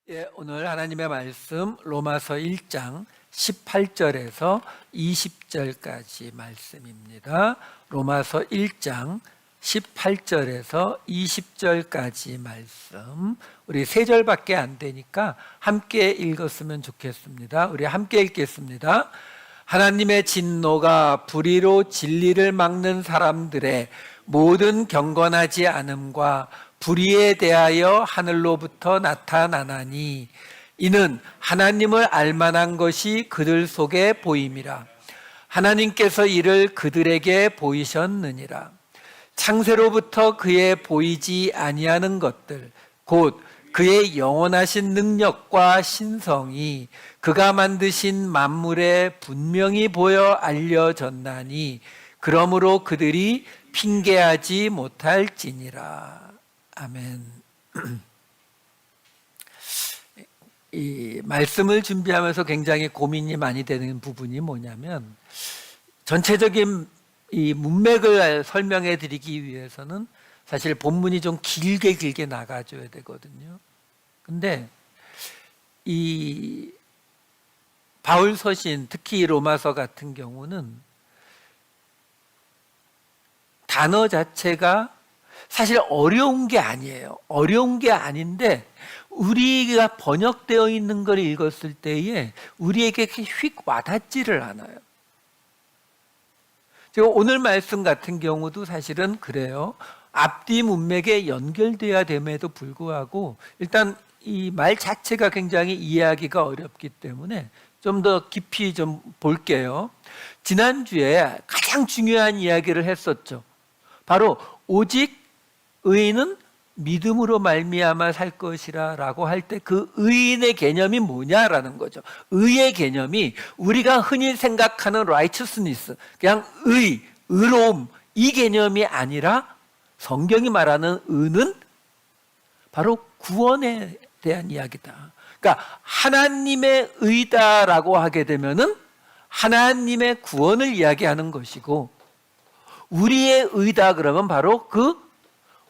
예, 오늘 하나님의 말씀 로마서 1장 18절에서 20절까지 말씀입니다. 로마서 1장 18절에서 20절까지 말씀. 우리 3절밖에 안 되니까 함께 읽었으면 좋겠습니다. 우리 함께 읽겠습니다. 하나님의 진노가 불의로 진리를 막는 사람들의 모든 경건하지 않음과 불의에 대하여 하늘로부터 나타나나니 이는 하나님을 알만한 것이 그들 속에 보임이라. 하나님께서 이를 그들에게 보이셨느니라. 창세로부터 그의 보이지 아니하는 것들 곧 그의 영원하신 능력과 신성이 그가 만드신 만물에 분명히 보여 알려졌나니 그러므로 그들이 핑계하지 못할지니라. 아멘. 이 말씀을 준비하면서 굉장히 고민이 많이 되는 부분이 뭐냐면, 전체적인 이 문맥을 설명해 드리기 위해서는 사실 본문이 좀 길게 나가줘야 되거든요. 근데 이 바울 서신, 특히 로마서 같은 경우는 단어 자체가 사실 어려운 게 아니에요. 어려운 게 아닌데 우리가 번역되어 있는 걸 읽었을 때에 우리에게 휙 와닿지를 않아요. 제가 오늘 말씀 같은 경우도 사실은 그래요. 앞뒤 문맥에 연결돼야 됨에도 불구하고 일단 이 말 자체가 굉장히 이해하기가 어렵기 때문에 좀 더 깊이 좀 볼게요. 지난주에 가장 중요한 이야기를 했었죠. 바로 오직 의인은 믿음으로 말미암아 살 것이라 라고 할 때 그 의인의 개념이 뭐냐라는 거죠. 의의 개념이 우리가 흔히 생각하는 righteousness, 그냥 의로움, 이 개념이 아니라 성경이 말하는 의는 바로 구원에 대한 이야기다. 그러니까 하나님의 의다라고 하게 되면은 하나님의 구원을 이야기하는 것이고, 우리의 의다 그러면 바로 그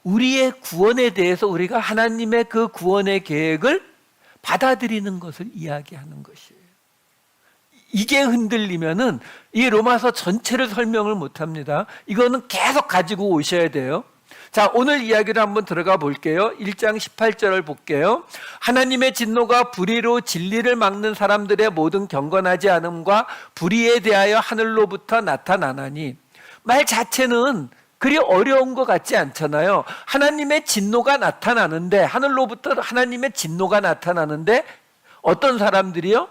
우리의 구원에 대해서 우리가 하나님의 그 구원의 계획을 받아들이는 것을 이야기하는 것이에요. 이게 흔들리면은 이 로마서 전체를 설명을 못 합니다. 이거는 계속 가지고 오셔야 돼요. 자, 오늘 이야기를 한번 들어가 볼게요. 1장 18절을 볼게요. 하나님의 진노가 불의로 진리를 막는 사람들의 모든 경건하지 않음과 불의에 대하여 하늘로부터 나타나나니, 말 자체는 그리 어려운 것 같지 않잖아요. 하나님의 진노가 나타나는데, 하늘로부터 하나님의 진노가 나타나는데 어떤 사람들이요?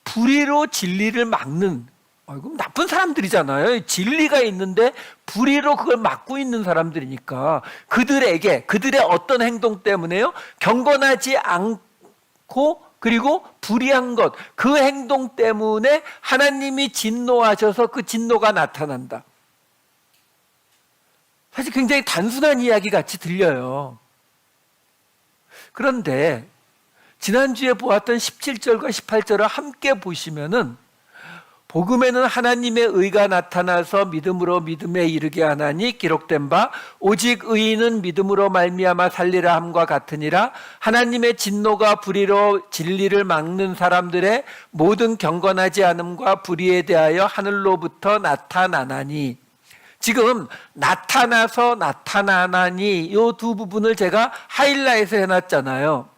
불의로 진리를 막는, 그럼 나쁜 사람들이잖아요. 진리가 있는데 불의로 그걸 막고 있는 사람들이니까 그들의 어떤 행동 때문에요? 경건하지 않고 그리고 불의한 것, 그 행동 때문에 하나님이 진노하셔서 그 진노가 나타난다. 사실 굉장히 단순한 이야기 같이 들려요. 그런데 지난주에 보았던 17절과 18절을 함께 보시면은, 복음에는 하나님의 의가 나타나서 믿음으로 믿음에 이르게 하나니 기록된 바 오직 의인은 믿음으로 말미암아 살리라 함과 같으니라. 하나님의 진노가 불의로 진리를 막는 사람들의 모든 경건하지 않음과 불의에 대하여 하늘로부터 나타나나니, 지금 나타나서 나타나나니 이 두 부분을 제가 하이라이트 해놨잖아요.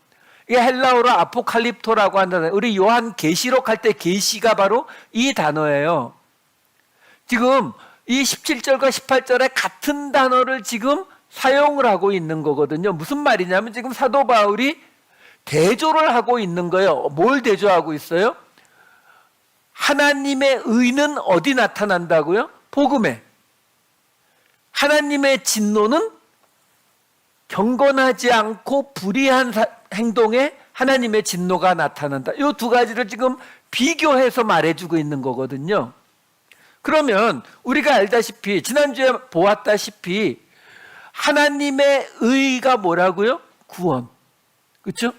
이게 헬라어로 아포칼립토라고 한다는, 우리 요한 계시록 할 때 계시가 바로 이 단어예요. 지금 이 17절과 18절에 같은 단어를 지금 사용을 하고 있는 거거든요. 무슨 말이냐면 지금 사도 바울이 대조를 하고 있는 거예요. 뭘 대조하고 있어요? 하나님의 의는 어디 나타난다고요? 복음에. 하나님의 진노는 경건하지 않고 불의한 행동에 하나님의 진노가 나타난다. 이 두 가지를 지금 비교해서 말해주고 있는 거거든요. 그러면 우리가 알다시피, 지난주에 보았다시피 하나님의 의가 뭐라고요? 구원. 그렇죠?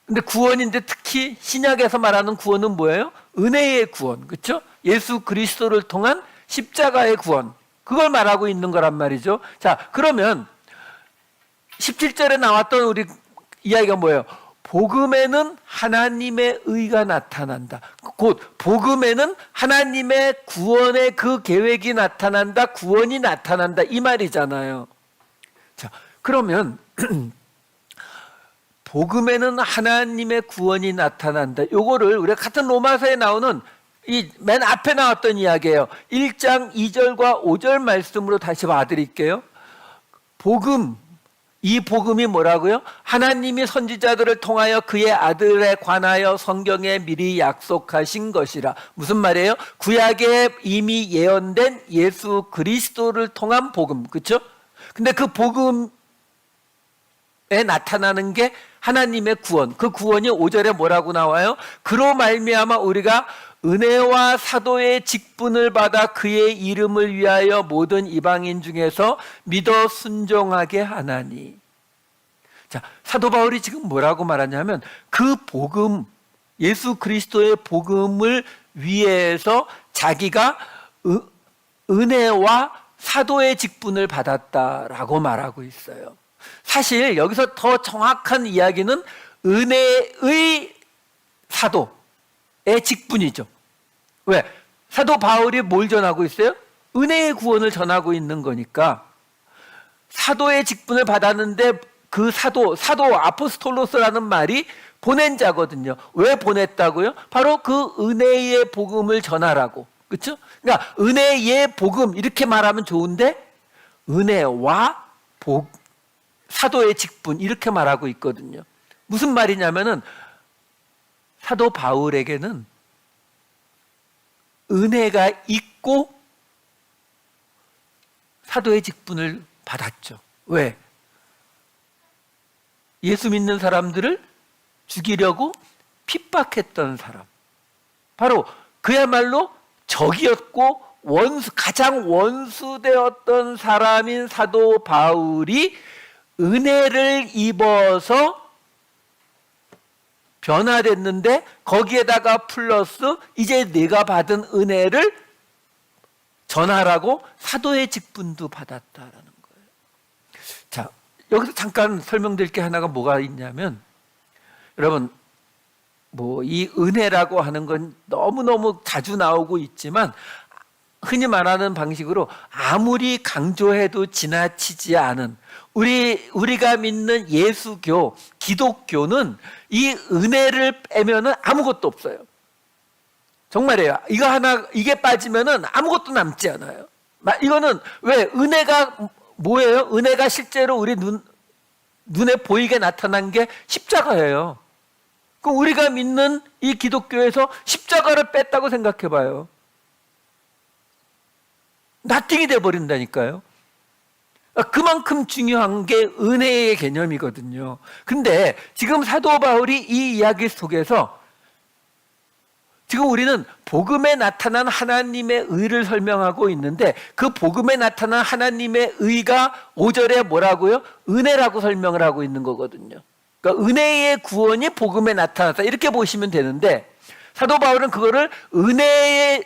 근데 구원인데 특히 신약에서 말하는 구원은 뭐예요? 은혜의 구원. 그렇죠? 예수 그리스도를 통한 십자가의 구원. 그걸 말하고 있는 거란 말이죠. 자, 그러면 17절에 나왔던 우리 이야기가 뭐예요? 복음에는 하나님의 의가 나타난다. 곧 복음에는 하나님의 구원의 그 계획이 나타난다. 구원이 나타난다. 이 말이잖아요. 자, 그러면 복음에는 하나님의 구원이 나타난다. 요거를 우리가 같은 로마서에 나오는 이 맨 앞에 나왔던 이야기예요. 1장 2절과 5절 말씀으로 다시 봐드릴게요. 이 복음이 뭐라고요? 하나님이 선지자들을 통하여 그의 아들에 관하여 성경에 미리 약속하신 것이라. 무슨 말이에요? 구약에 이미 예언된 예수 그리스도를 통한 복음. 그렇죠? 근데 그 복음에 나타나는 게 하나님의 구원. 그 구원이 5절에 뭐라고 나와요? 그로 말미암아 우리가 은혜와 사도의 직분을 받아 그의 이름을 위하여 모든 이방인 중에서 믿어 순종하게 하나니. 자, 사도 바울이 지금 뭐라고 말하냐면 그 복음, 예수 그리스도의 복음을 위해서 자기가 은혜와 사도의 직분을 받았다라고 말하고 있어요. 사실 여기서 더 정확한 이야기는 은혜의 사도의 직분이죠. 왜? 사도 바울이 뭘 전하고 있어요? 은혜의 구원을 전하고 있는 거니까 사도의 직분을 받았는데 그 사도 아포스톨로스라는 말이 보낸 자거든요. 왜 보냈다고요? 바로 그 은혜의 복음을 전하라고. 그렇죠? 그러니까 은혜의 복음 이렇게 말하면 좋은데 은혜와 사도의 직분 이렇게 말하고 있거든요. 무슨 말이냐면은 사도 바울에게는 은혜가 있고 사도의 직분을 받았죠. 왜? 예수 믿는 사람들을 죽이려고 핍박했던 사람. 바로 그야말로 적이었고 가장 원수되었던 사람인 사도 바울이 은혜를 입어서 변화됐는데 거기에다가 플러스 이제 내가 받은 은혜를 전하라고 사도의 직분도 받았다라는 거예요. 자, 여기서 잠깐 설명드릴 게 하나가 뭐가 있냐면 여러분 이 은혜라고 하는 건 너무너무 자주 나오고 있지만 흔히 말하는 방식으로 아무리 강조해도 지나치지 않은 우리가 믿는 예수교, 기독교는 이 은혜를 빼면은 아무것도 없어요. 정말이에요. 이게 빠지면은 아무것도 남지 않아요. 이거는 왜? 은혜가 뭐예요? 은혜가 실제로 우리 눈에 보이게 나타난 게 십자가예요. 그럼 우리가 믿는 이 기독교에서 십자가를 뺐다고 생각해 봐요. 나띵이 돼버린다니까요. 그만큼 중요한 게 은혜의 개념이거든요. 근데 지금 사도 바울이 이 이야기 속에서 지금 우리는 복음에 나타난 하나님의 의를 설명하고 있는데 그 복음에 나타난 하나님의 의가 5절에 뭐라고요? 은혜라고 설명을 하고 있는 거거든요. 그러니까 은혜의 구원이 복음에 나타났다 이렇게 보시면 되는데 사도 바울은 그거를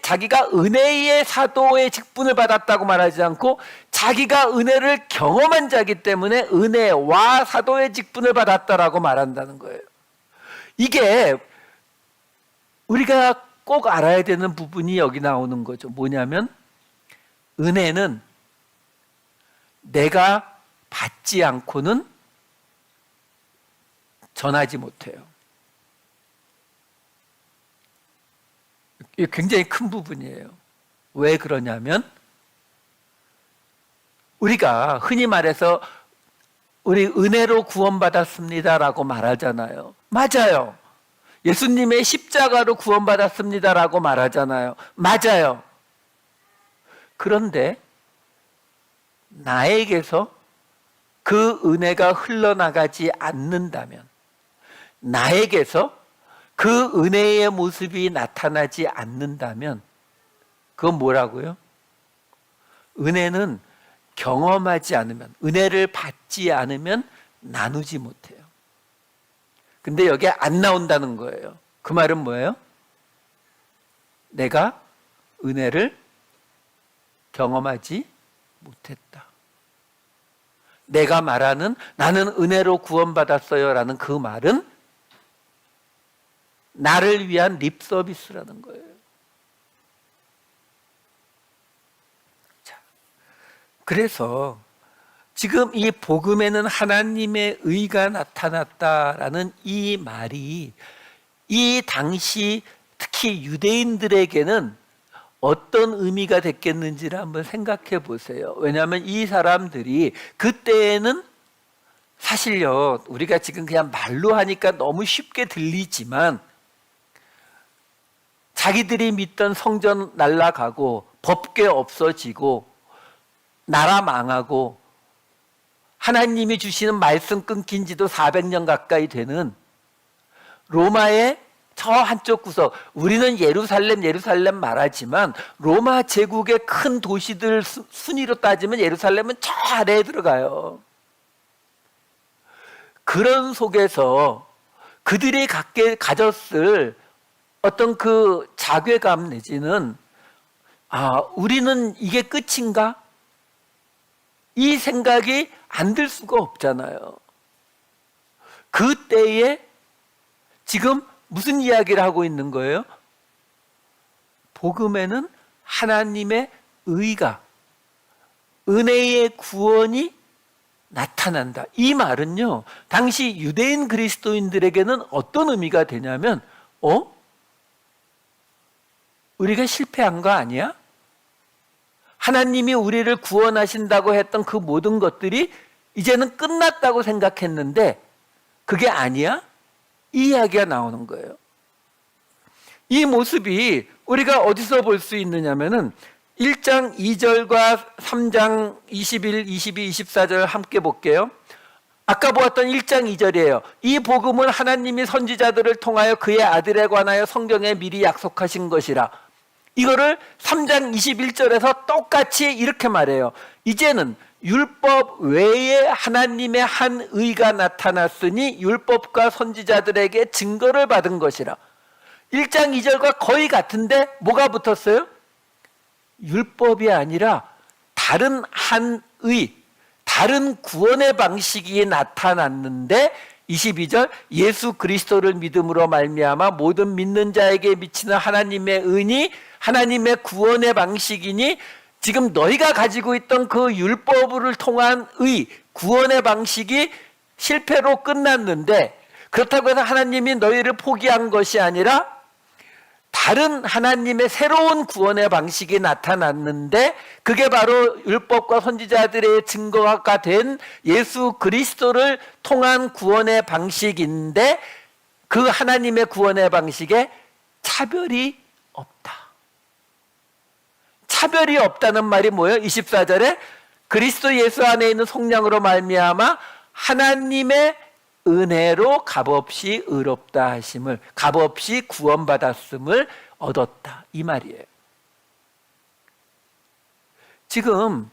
자기가 은혜의 사도의 직분을 받았다고 말하지 않고 자기가 은혜를 경험한 자이기 때문에 은혜와 사도의 직분을 받았다라고 말한다는 거예요. 이게 우리가 꼭 알아야 되는 부분이 여기 나오는 거죠. 뭐냐면 은혜는 내가 받지 않고는 전하지 못해요. 이게 굉장히 큰 부분이에요. 왜 그러냐면 우리가 흔히 말해서 우리 은혜로 구원받았습니다라고 말하잖아요. 맞아요. 예수님의 십자가로 구원받았습니다라고 말하잖아요. 맞아요. 그런데 나에게서 그 은혜가 흘러나가지 않는다면, 나에게서 그 은혜의 모습이 나타나지 않는다면 그건 뭐라고요? 은혜는 경험하지 않으면, 은혜를 받지 않으면 나누지 못해요. 근데 여기에 안 나온다는 거예요. 그 말은 뭐예요? 내가 은혜를 경험하지 못했다. 내가 말하는 나는 은혜로 구원받았어요 라는 그 말은 나를 위한 립 서비스라는 거예요. 자, 그래서 지금 이 복음에는 하나님의 의가 나타났다라는 이 말이 이 당시 특히 유대인들에게는 어떤 의미가 됐겠는지를 한번 생각해 보세요. 왜냐하면 이 사람들이 그때에는 사실요, 우리가 지금 그냥 말로 하니까 너무 쉽게 들리지만 자기들이 믿던 성전 날아가고 법궤 없어지고 나라 망하고 하나님이 주시는 말씀 끊긴 지도 400년 가까이 되는 로마의 저 한쪽 구석, 우리는 예루살렘 말하지만 로마 제국의 큰 도시들 순위로 따지면 예루살렘은 저 아래에 들어가요. 그런 속에서 그들이 가졌을 어떤 그 자괴감 내지는 우리는 이게 끝인가? 이 생각이 안 들 수가 없잖아요. 그때에 지금 무슨 이야기를 하고 있는 거예요? 복음에는 하나님의 의가, 은혜의 구원이 나타난다. 이 말은요, 당시 유대인 그리스도인들에게는 어떤 의미가 되냐면, 우리가 실패한 거 아니야? 하나님이 우리를 구원하신다고 했던 그 모든 것들이 이제는 끝났다고 생각했는데 그게 아니야? 이 이야기가 나오는 거예요. 이 모습이 우리가 어디서 볼 수 있느냐면은 1장 2절과 3장 21, 22, 24절 함께 볼게요. 아까 보았던 1장 2절이에요. 이 복음은 하나님이 선지자들을 통하여 그의 아들에 관하여 성경에 미리 약속하신 것이라. 이거를 3장 21절에서 똑같이 이렇게 말해요. 이제는 율법 외에 하나님의 한 의가 나타났으니 율법과 선지자들에게 증거를 받은 것이라. 1장 2절과 거의 같은데 뭐가 붙었어요? 율법이 아니라 다른 한 의, 다른 구원의 방식이 나타났는데 22절 예수 그리스도를 믿음으로 말미암아 모든 믿는 자에게 미치는 하나님의 은이 하나님의 구원의 방식이니 지금 너희가 가지고 있던 그 율법을 통한 의, 구원의 방식이 실패로 끝났는데 그렇다고 해서 하나님이 너희를 포기한 것이 아니라 다른 하나님의 새로운 구원의 방식이 나타났는데 그게 바로 율법과 선지자들의 증거가 된 예수 그리스도를 통한 구원의 방식인데 그 하나님의 구원의 방식에 차별이 없다. 차별이 없다는 말이 뭐예요? 24절에 그리스도 예수 안에 있는 속량으로 말미암아 하나님의 은혜로 값없이 의롭다 하심을, 값없이 구원받았음을 얻었다. 이 말이에요. 지금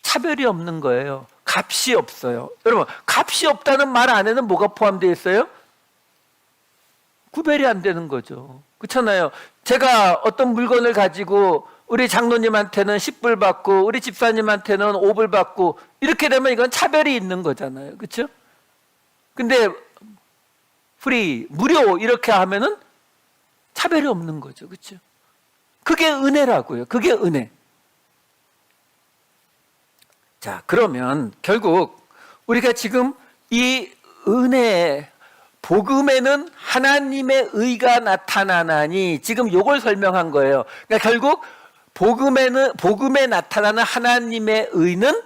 차별이 없는 거예요. 값이 없어요. 여러분, 값이 없다는 말 안에는 뭐가 포함되어 있어요? 구별이 안 되는 거죠. 그렇잖아요. 제가 어떤 물건을 가지고 우리 장로님한테는 10불 받고 우리 집사님한테는 5불 받고 이렇게 되면 이건 차별이 있는 거잖아요. 그렇죠? 근데 프리, 무료 이렇게 하면은 차별이 없는 거죠. 그렇죠? 그게 은혜라고요. 그게 은혜. 자, 그러면 결국 우리가 지금 이 은혜, 복음에는 하나님의 의가 나타나나니 지금 요걸 설명한 거예요. 그러니까 결국 복음에 나타나는 하나님의 의는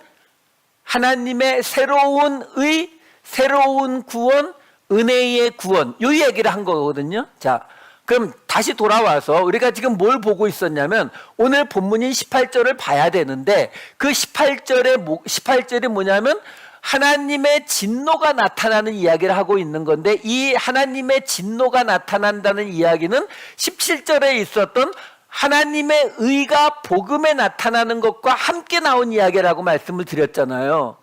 하나님의 새로운 의, 새로운 구원, 은혜의 구원, 이 얘기를 한 거거든요. 자, 그럼 다시 돌아와서 우리가 지금 뭘 보고 있었냐면 오늘 본문인 18절을 봐야 되는데 그 18절이 뭐냐면 하나님의 진노가 나타나는 이야기를 하고 있는 건데 이 하나님의 진노가 나타난다는 이야기는 17절에 있었던 하나님의 의가 복음에 나타나는 것과 함께 나온 이야기라고 말씀을 드렸잖아요.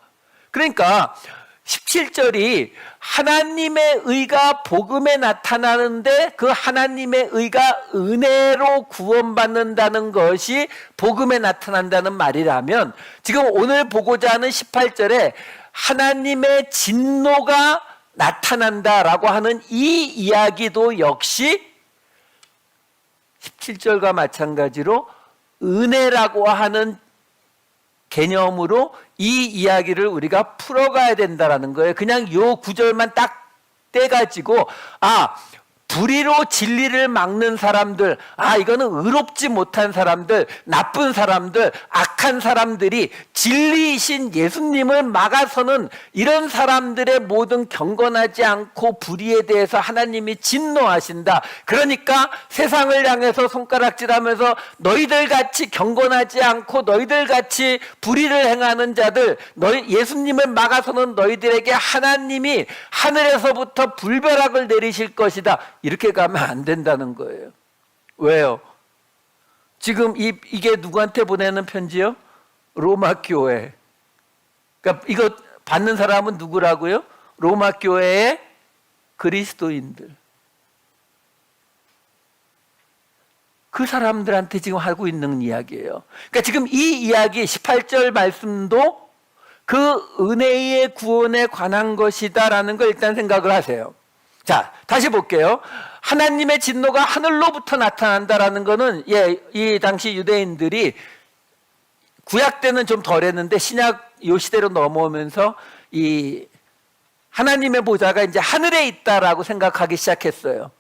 그러니까 17절이 하나님의 의가 복음에 나타나는데 그 하나님의 의가 은혜로 구원받는다는 것이 복음에 나타난다는 말이라면 지금 오늘 보고자 하는 18절에 하나님의 진노가 나타난다라고 하는 이 이야기도 역시 17절과 마찬가지로 은혜라고 하는 개념으로 이 이야기를 우리가 풀어가야 된다라는 거예요. 그냥 요 구절만 딱 떼가지고 불의로 진리를 막는 사람들, 이거는 의롭지 못한 사람들, 나쁜 사람들, 악한 사람들이 진리이신 예수님을 막아서는 이런 사람들의 모든 경건하지 않고 불의에 대해서 하나님이 진노하신다. 그러니까 세상을 향해서 손가락질하면서 너희들 같이 경건하지 않고 너희들 같이 불의를 행하는 자들, 예수님을 막아서는 너희들에게 하나님이 하늘에서부터 불벼락을 내리실 것이다. 이렇게 가면 안 된다는 거예요. 왜요? 지금 이게 누구한테 보내는 편지요? 로마 교회. 그러니까 이거 받는 사람은 누구라고요? 로마 교회의 그리스도인들. 그 사람들한테 지금 하고 있는 이야기예요. 그러니까 지금 이 이야기 18절 말씀도 그 은혜의 구원에 관한 것이다라는 걸 일단 생각을 하세요. 자, 다시 볼게요. 하나님의 진노가 하늘로부터 나타난다라는 거는 이 당시 유대인들이 구약 때는 좀 덜했는데 신약 요 시대로 넘어오면서 이 하나님의 보좌가 이제 하늘에 있다라고 생각하기 시작했어요.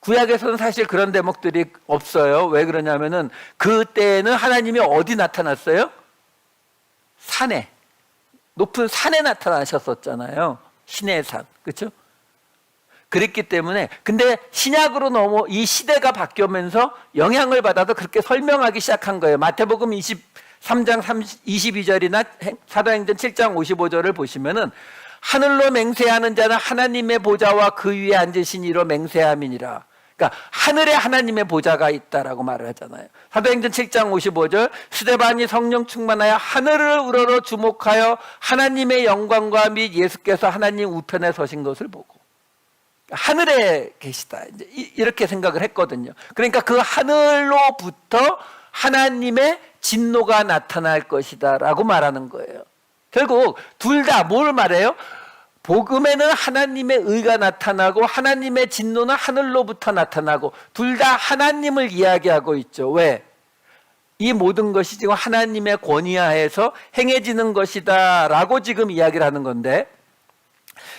구약에서는 사실 그런 대목들이 없어요. 왜 그러냐면은 그때는 하나님이 어디 나타났어요? 산에, 높은 산에 나타나셨었잖아요. 신의 산, 그렇죠? 그랬기 때문에, 근데 신약으로 이 시대가 바뀌면서 영향을 받아서 그렇게 설명하기 시작한 거예요. 마태복음 23장 22절이나 사도행전 7장 55절을 보시면은 하늘로 맹세하는 자는 하나님의 보좌와 그 위에 앉으신 이로 맹세함이니라. 그러니까 하늘에 하나님의 보좌가 있다라고 말을 하잖아요. 사도행전 7장 55절, 스데반이 성령 충만하여 하늘을 우러러 주목하여 하나님의 영광과 및 예수께서 하나님 우편에 서신 것을 보고 하늘에 계시다, 이제 이렇게 생각을 했거든요. 그러니까 그 하늘로부터 하나님의 진노가 나타날 것이다 라고 말하는 거예요. 결국 둘 다 뭘 말해요? 복음에는 하나님의 의가 나타나고 하나님의 진노는 하늘로부터 나타나고 둘 다 하나님을 이야기하고 있죠. 왜? 이 모든 것이 지금 하나님의 권위하에서 행해지는 것이다 라고 지금 이야기를 하는 건데,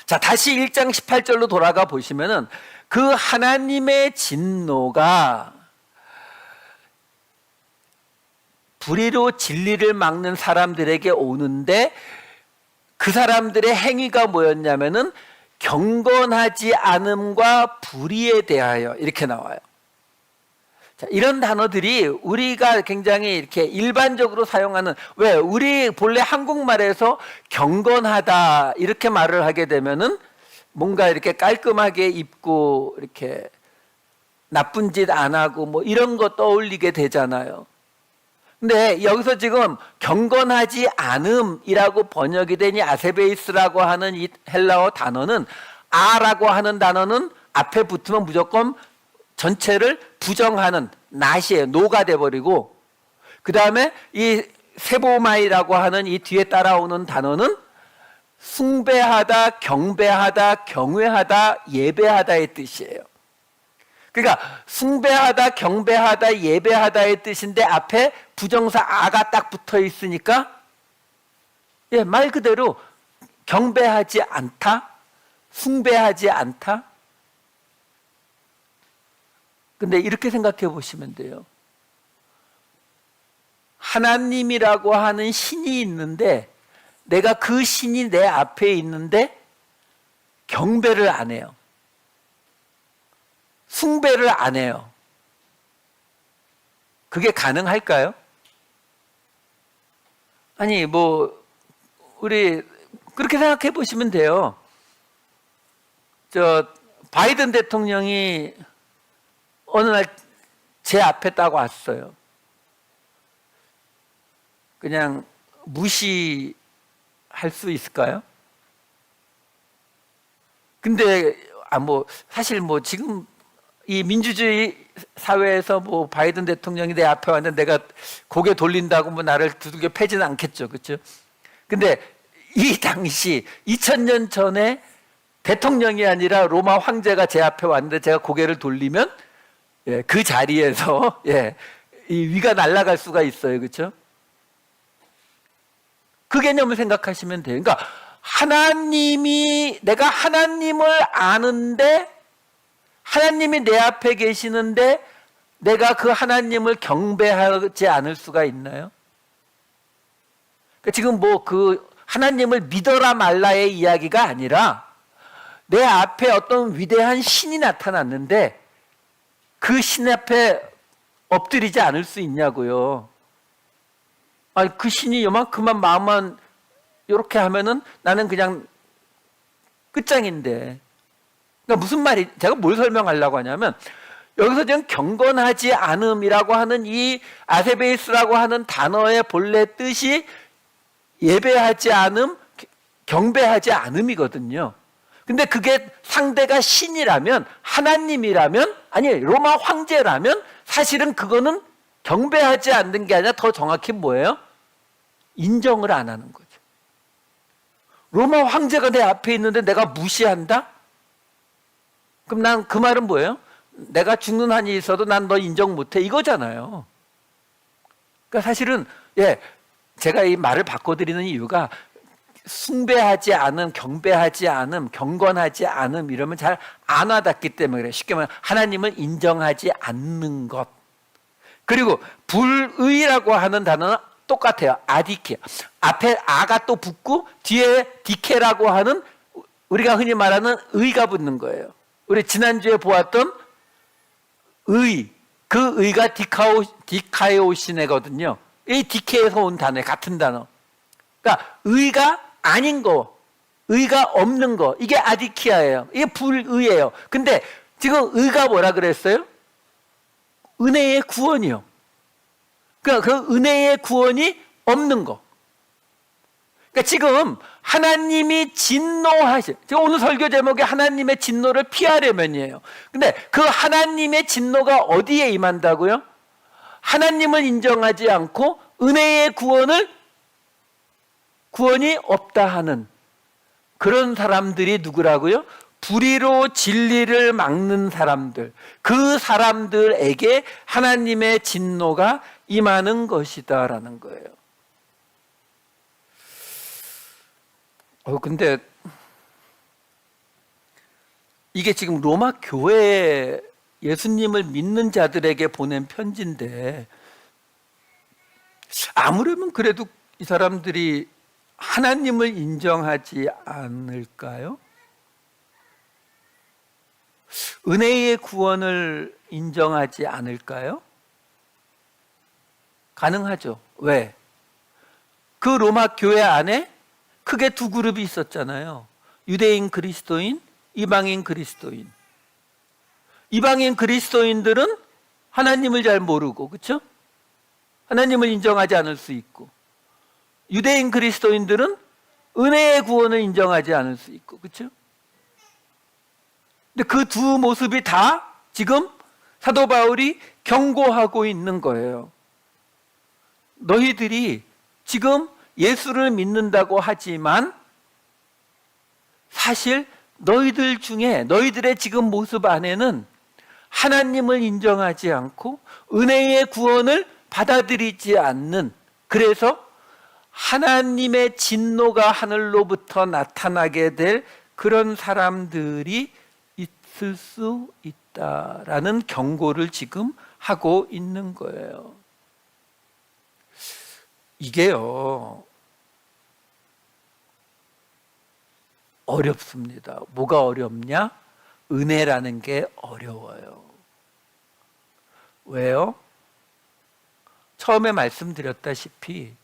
자, 다시 1장 18절로 돌아가 보시면은 그 하나님의 진노가 불의로 진리를 막는 사람들에게 오는데 그 사람들의 행위가 뭐였냐면은 경건하지 않음과 불의에 대하여, 이렇게 나와요. 자, 이런 단어들이 우리가 굉장히 이렇게 일반적으로 사용하는, 왜 우리 본래 한국말에서 경건하다 이렇게 말을 하게 되면은 뭔가 이렇게 깔끔하게 입고 이렇게 나쁜 짓 안 하고 뭐 이런 거 떠올리게 되잖아요. 근데 여기서 지금 경건하지 않음이라고 번역이 되니 아세베이스라고 하는 이 헬라어 단어는, 아라고 하는 단어는 앞에 붙으면 무조건 전체를 부정하는 낫이에요. 노가 돼버리고, 그 다음에 이 세보마이라고 하는 이 뒤에 따라오는 단어는 숭배하다, 경배하다, 경외하다, 예배하다의 뜻이에요. 그러니까 숭배하다, 경배하다, 예배하다의 뜻인데 앞에 부정사 아가 딱 붙어 있으니까 말 그대로 경배하지 않다, 숭배하지 않다. 근데 이렇게 생각해 보시면 돼요. 하나님이라고 하는 신이 있는데 내가 그 신이 내 앞에 있는데 경배를 안 해요. 숭배를 안 해요. 그게 가능할까요? 아니, 우리 그렇게 생각해 보시면 돼요. 바이든 대통령이 어느 날 제 앞에 딱 왔어요. 그냥 무시할 수 있을까요? 근데 사실 지금 이 민주주의 사회에서 바이든 대통령이 내 앞에 왔는데 내가 고개 돌린다고 나를 두들겨 패지는 않겠죠, 그렇죠? 근데 이 당시 2000년 전에 대통령이 아니라 로마 황제가 제 앞에 왔는데 제가 고개를 돌리면 그 자리에서 이 위가 날아갈 수가 있어요. 그렇죠? 그 개념을 생각하시면 돼요. 그러니까 내가 하나님을 아는데, 하나님이 내 앞에 계시는데 내가 그 하나님을 경배하지 않을 수가 있나요? 그러니까 지금 그 하나님을 믿어라 말라의 이야기가 아니라 내 앞에 어떤 위대한 신이 나타났는데 그 신 앞에 엎드리지 않을 수 있냐고요. 아니, 그 신이 요만큼만 마음만 이렇게 하면은 나는 그냥 끝장인데. 그러니까 무슨 말이, 제가 뭘 설명하려고 하냐면, 여기서 지금 경건하지 않음이라고 하는 이 아세베이스라고 하는 단어의 본래 뜻이 예배하지 않음, 경배하지 않음이거든요. 근데 그게 상대가 신이라면, 하나님이라면, 아니 로마 황제라면 사실은 그거는 경배하지 않는 게 아니라 더 정확히 뭐예요? 인정을 안 하는 거죠. 로마 황제가 내 앞에 있는데 내가 무시한다? 그럼 난 그 말은 뭐예요? 내가 죽는 한이 있어도 난 너 인정 못해, 이거잖아요. 그러니까 사실은 제가 이 말을 바꿔드리는 이유가 숭배하지 않음, 경배하지 않음, 경건하지 않음 이러면 잘 안 와닿기 때문에 그래요. 쉽게 말하면 하나님을 인정하지 않는 것. 그리고 불의라고 하는 단어는 똑같아요. 아디케. 앞에 아가 또 붙고 뒤에 디케라고 하는 우리가 흔히 말하는 의가 붙는 거예요. 우리 지난주에 보았던 의, 그 의가 디카이오시네거든요. 이 디케에서 온 단어예요. 같은 단어. 그러니까 의가 아닌 거, 의가 없는 거, 이게 아디키아예요. 이게 불의예요. 근데 지금 의가 뭐라 그랬어요? 은혜의 구원이요. 그러니까 그 은혜의 구원이 없는 거. 그러니까 지금 하나님이 진노하신, 지금 오늘 설교 제목이 하나님의 진노를 피하려면이에요. 근데 그 하나님의 진노가 어디에 임한다고요? 하나님을 인정하지 않고 은혜의 구원이 없다 하는 그런 사람들이 누구라고요? 불의로 진리를 막는 사람들, 그 사람들에게 하나님의 진노가 임하는 것이다라는 거예요. 근데 이게 지금 로마 교회에 예수님을 믿는 자들에게 보낸 편지인데, 아무려면 그래도 이 사람들이 하나님을 인정하지 않을까요? 은혜의 구원을 인정하지 않을까요? 가능하죠. 왜? 그 로마 교회 안에 크게 두 그룹이 있었잖아요. 유대인 그리스도인, 이방인 그리스도인. 이방인 그리스도인들은 하나님을 잘 모르고, 그렇죠? 하나님을 인정하지 않을 수 있고, 유대인 그리스도인들은 은혜의 구원을 인정하지 않을 수 있고, 그렇죠? 근데 그 두 모습이 다 지금 사도 바울이 경고하고 있는 거예요. 너희들이 지금 예수를 믿는다고 하지만 사실 너희들 중에, 너희들의 지금 모습 안에는 하나님을 인정하지 않고 은혜의 구원을 받아들이지 않는, 그래서 하나님의 진노가 하늘로부터 나타나게 될 그런 사람들이 있을 수 있다라는 경고를 지금 하고 있는 거예요. 이게요, 어렵습니다. 뭐가 어렵냐? 은혜라는 게 어려워요. 왜요? 처음에 말씀드렸다시피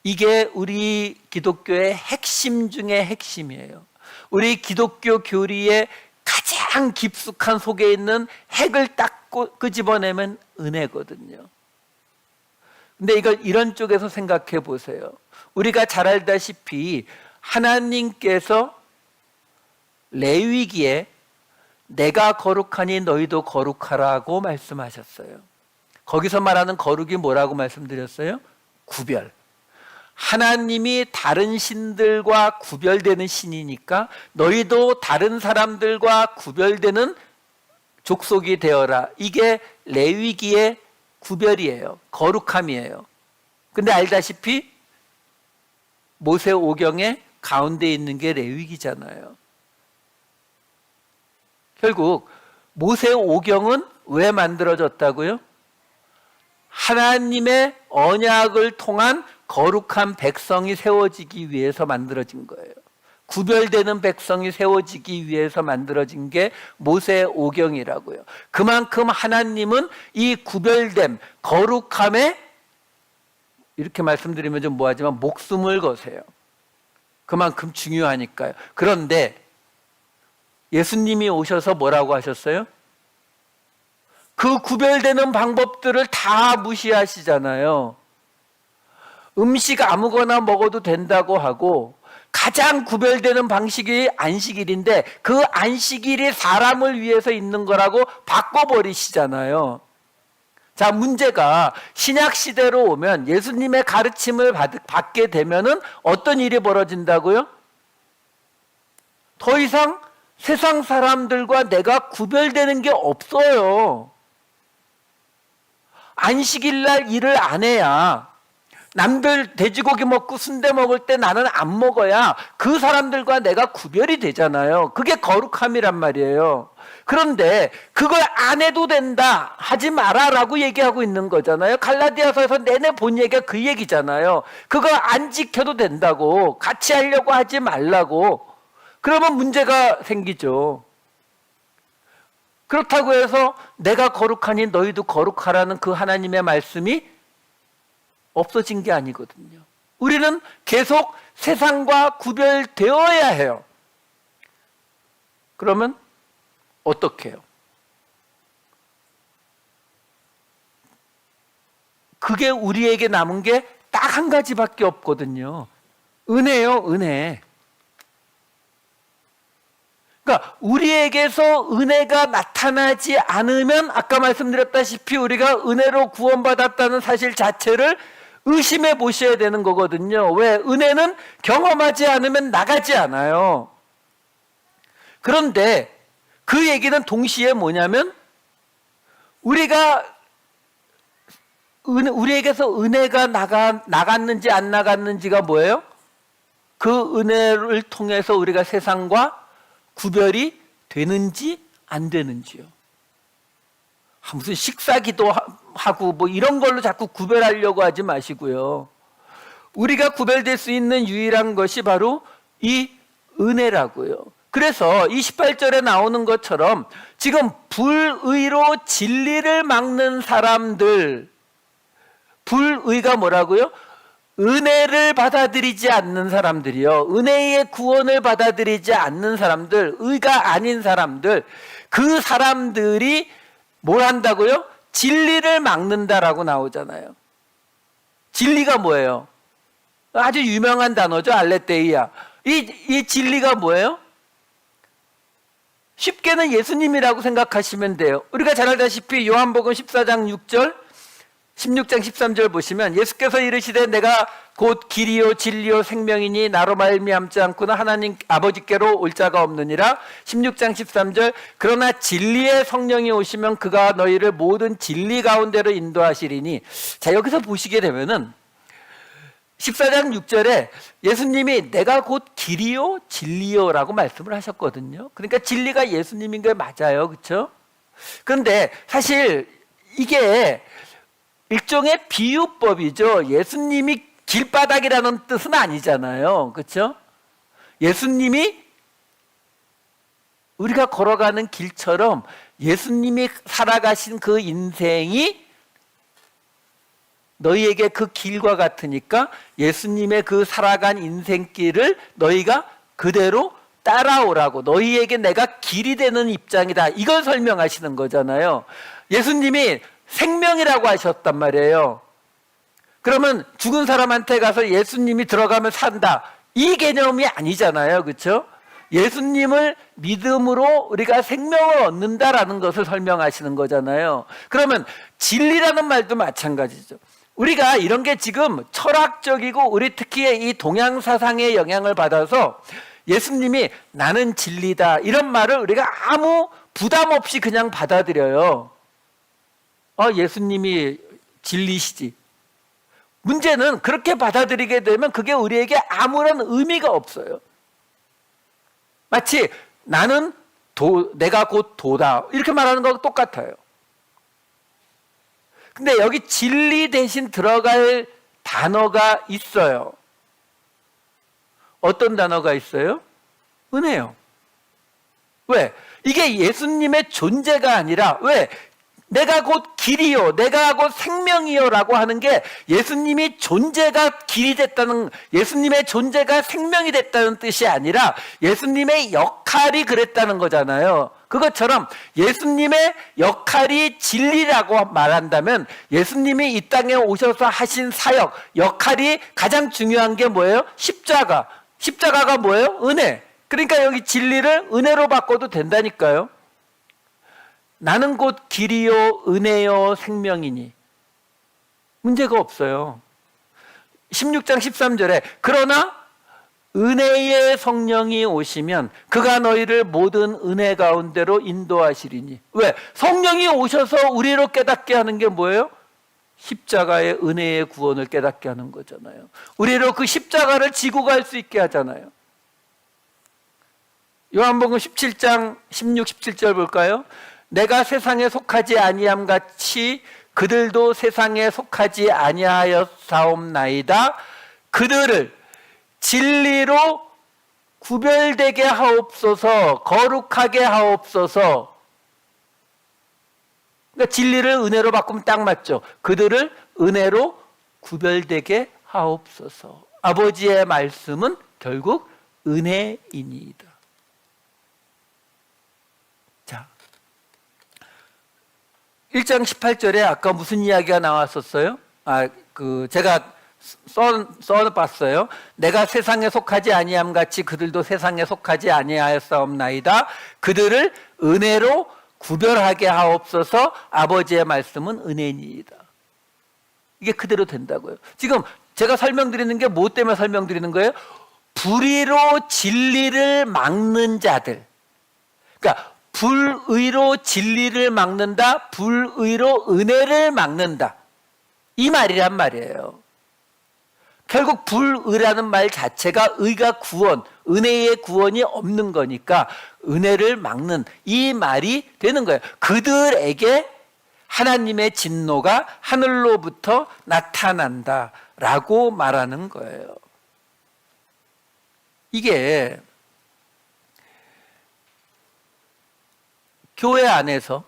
이게 우리 기독교의 핵심 중에 핵심이에요. 우리 기독교 교리의 가장 깊숙한 속에 있는 핵을 딱 끄집어내면 은혜거든요. 근데 이걸 이런 쪽에서 생각해 보세요. 우리가 잘 알다시피 하나님께서 레위기에 내가 거룩하니 너희도 거룩하라고 말씀하셨어요. 거기서 말하는 거룩이 뭐라고 말씀드렸어요? 구별. 하나님이 다른 신들과 구별되는 신이니까 너희도 다른 사람들과 구별되는 족속이 되어라. 이게 레위기의 구별이에요. 거룩함이에요. 근데 알다시피 모세 오경의 가운데 있는 게 레위기잖아요. 결국 모세 오경은 왜 만들어졌다고요? 하나님의 언약을 통한 거룩한 백성이 세워지기 위해서 만들어진 거예요. 구별되는 백성이 세워지기 위해서 만들어진 게 모세 오경이라고요. 그만큼 하나님은 이 구별됨, 거룩함에 이렇게 말씀드리면 좀 뭐하지만 목숨을 거세요. 그만큼 중요하니까요. 그런데 예수님이 오셔서 뭐라고 하셨어요? 그 구별되는 방법들을 다 무시하시잖아요. 음식 아무거나 먹어도 된다고 하고 가장 구별되는 방식이 안식일인데 그 안식일이 사람을 위해서 있는 거라고 바꿔버리시잖아요. 자, 문제가 신약 시대로 오면 예수님의 가르침을 받게 되면은 어떤 일이 벌어진다고요? 더 이상 세상 사람들과 내가 구별되는 게 없어요. 안식일 날 일을 안 해야, 남들 돼지고기 먹고 순대 먹을 때 나는 안 먹어야 그 사람들과 내가 구별이 되잖아요. 그게 거룩함이란 말이에요. 그런데 그걸 안 해도 된다, 하지 마라 라고 얘기하고 있는 거잖아요. 갈라디아서에서 내내 본 얘기가 그 얘기잖아요. 그거 안 지켜도 된다고, 같이 하려고 하지 말라고. 그러면 문제가 생기죠. 그렇다고 해서 내가 거룩하니 너희도 거룩하라는 그 하나님의 말씀이 없어진 게 아니거든요. 우리는 계속 세상과 구별되어야 해요. 그러면 어떻게 해요? 그게 우리에게 남은 게 딱 한 가지밖에 없거든요. 은혜요, 은혜. 그러니까 우리에게서 은혜가 나타나지 않으면 아까 말씀드렸다시피 우리가 은혜로 구원받았다는 사실 자체를 의심해 보셔야 되는 거거든요. 왜? 은혜는 경험하지 않으면 나가지 않아요. 그런데 그 얘기는 동시에 뭐냐면 우리에게서 은혜가 나갔는지 안 나갔는지가 뭐예요? 그 은혜를 통해서 우리가 세상과 구별이 되는지 안 되는지요. 무슨 식사기도 하고 뭐 이런 걸로 자꾸 구별하려고 하지 마시고요. 우리가 구별될 수 있는 유일한 것이 바로 이 은혜라고요. 그래서 28절에 나오는 것처럼 지금 불의로 진리를 막는 사람들, 불의가 뭐라고요? 은혜를 받아들이지 않는 사람들이요. 은혜의 구원을 받아들이지 않는 사람들, 의가 아닌 사람들, 그 사람들이 뭘 한다고요? 진리를 막는다라고 나오잖아요. 진리가 뭐예요? 아주 유명한 단어죠. 알레테이아. 이 진리가 뭐예요? 쉽게는 예수님이라고 생각하시면 돼요. 우리가 잘 알다시피 요한복음 14장 6절, 16장 13절 보시면 예수께서 이르시되 내가 곧 길이요 진리요 생명이니 나로 말미암지 않고는 하나님 아버지께로 올 자가 없느니라. 16장 13절 그러나 진리의 성령이 오시면 그가 너희를 모든 진리 가운데로 인도하시리니. 자, 여기서 보시게 되면은 14장 6절에 예수님이 내가 곧 길이요 진리요 라고 말씀을 하셨거든요. 그러니까 진리가 예수님인 게 맞아요. 그렇죠? 그런데 사실 이게 일종의 비유법이죠. 예수님이 길바닥이라는 뜻은 아니잖아요. 그렇죠? 예수님이 우리가 걸어가는 길처럼 예수님이 살아가신 그 인생이 너희에게 그 길과 같으니까 예수님의 그 살아간 인생길을 너희가 그대로 따라오라고, 너희에게 내가 길이 되는 입장이다, 이걸 설명하시는 거잖아요. 예수님이 생명이라고 하셨단 말이에요. 그러면 죽은 사람한테 가서 예수님이 들어가면 산다, 이 개념이 아니잖아요. 그렇죠? 예수님을 믿음으로 우리가 생명을 얻는다라는 것을 설명하시는 거잖아요. 그러면 진리라는 말도 마찬가지죠. 우리가 이런 게 지금 철학적이고 우리 특히 이 동양 사상의 영향을 받아서 예수님이 나는 진리다 이런 말을 우리가 아무 부담 없이 그냥 받아들여요. 예수님이 진리시지. 문제는 그렇게 받아들이게 되면 그게 우리에게 아무런 의미가 없어요. 마치 나는 내가 곧 도다 이렇게 말하는 거하고 똑같아요. 근데 여기 진리 대신 들어갈 단어가 있어요. 어떤 단어가 있어요? 은혜요. 왜? 이게 예수님의 존재가 아니라 왜? 내가 곧 길이요, 내가 곧 생명이요 라고 하는 게 예수님이 존재가 길이 됐다는, 예수님의 존재가 생명이 됐다는 뜻이 아니라 예수님의 역할이 그랬다는 거잖아요. 그것처럼 예수님의 역할이 진리라고 말한다면 예수님이 이 땅에 오셔서 하신 사역, 역할이 가장 중요한 게 뭐예요? 십자가. 십자가가 뭐예요? 은혜. 그러니까 여기 진리를 은혜로 바꿔도 된다니까요. 나는 곧 길이요 은혜요 생명이니. 문제가 없어요. 16장 13절에 그러나 은혜의 성령이 오시면 그가 너희를 모든 은혜 가운데로 인도하시리니. 왜? 성령이 오셔서 우리로 깨닫게 하는 게 뭐예요? 십자가의 은혜의 구원을 깨닫게 하는 거잖아요. 우리로 그 십자가를 지고 갈 수 있게 하잖아요. 요한복음 17장 16, 17절 볼까요? 내가 세상에 속하지 아니함 같이 그들도 세상에 속하지 아니하였사옵나이다. 그들을 진리로 구별되게 하옵소서, 거룩하게 하옵소서. 그러니까 진리를 은혜로 바꾸면 딱 맞죠. 그들을 은혜로 구별되게 하옵소서. 아버지의 말씀은 결국 은혜이니이다. 자, 1장 18절에 아까 무슨 이야기가 나왔었어요? 제가 써봤어요. 내가 세상에 속하지 아니함 같이 그들도 세상에 속하지 아니하였사옵나이다. 그들을 은혜로 구별하게 하옵소서. 아버지의 말씀은 은혜니이다. 이게 그대로 된다고요. 지금 제가 설명드리는 게 뭐 때문에 설명드리는 거예요? 불의로 진리를 막는 자들. 그러니까 불의로 진리를 막는다, 불의로 은혜를 막는다. 이 말이란 말이에요. 결국 불의라는 말 자체가 의가 구원, 은혜의 구원이 없는 거니까 은혜를 막는 이 말이 되는 거예요. 그들에게 하나님의 진노가 하늘로부터 나타난다라고 말하는 거예요. 이게 교회 안에서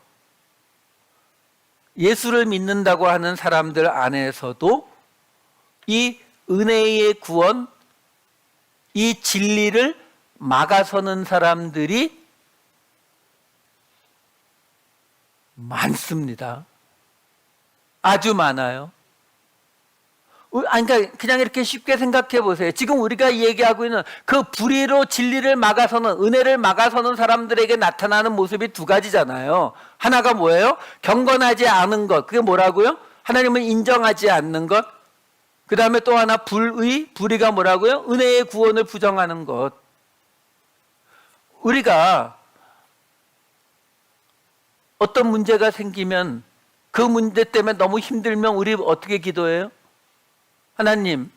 예수를 믿는다고 하는 사람들 안에서도 이 은혜의 구원, 이 진리를 막아서는 사람들이 많습니다. 아주 많아요. 그러니까 그냥 이렇게 쉽게 생각해 보세요. 지금 우리가 얘기하고 있는 그 불의로 진리를 막아서는, 은혜를 막아서는 사람들에게 나타나는 모습이 두 가지잖아요. 하나가 뭐예요? 경건하지 않은 것. 그게 뭐라고요? 하나님을 인정하지 않는 것. 그 다음에 또 하나 불의가 뭐라고요? 은혜의 구원을 부정하는 것. 우리가 어떤 문제가 생기면 그 문제 때문에 너무 힘들면 우리 어떻게 기도해요? 하나님,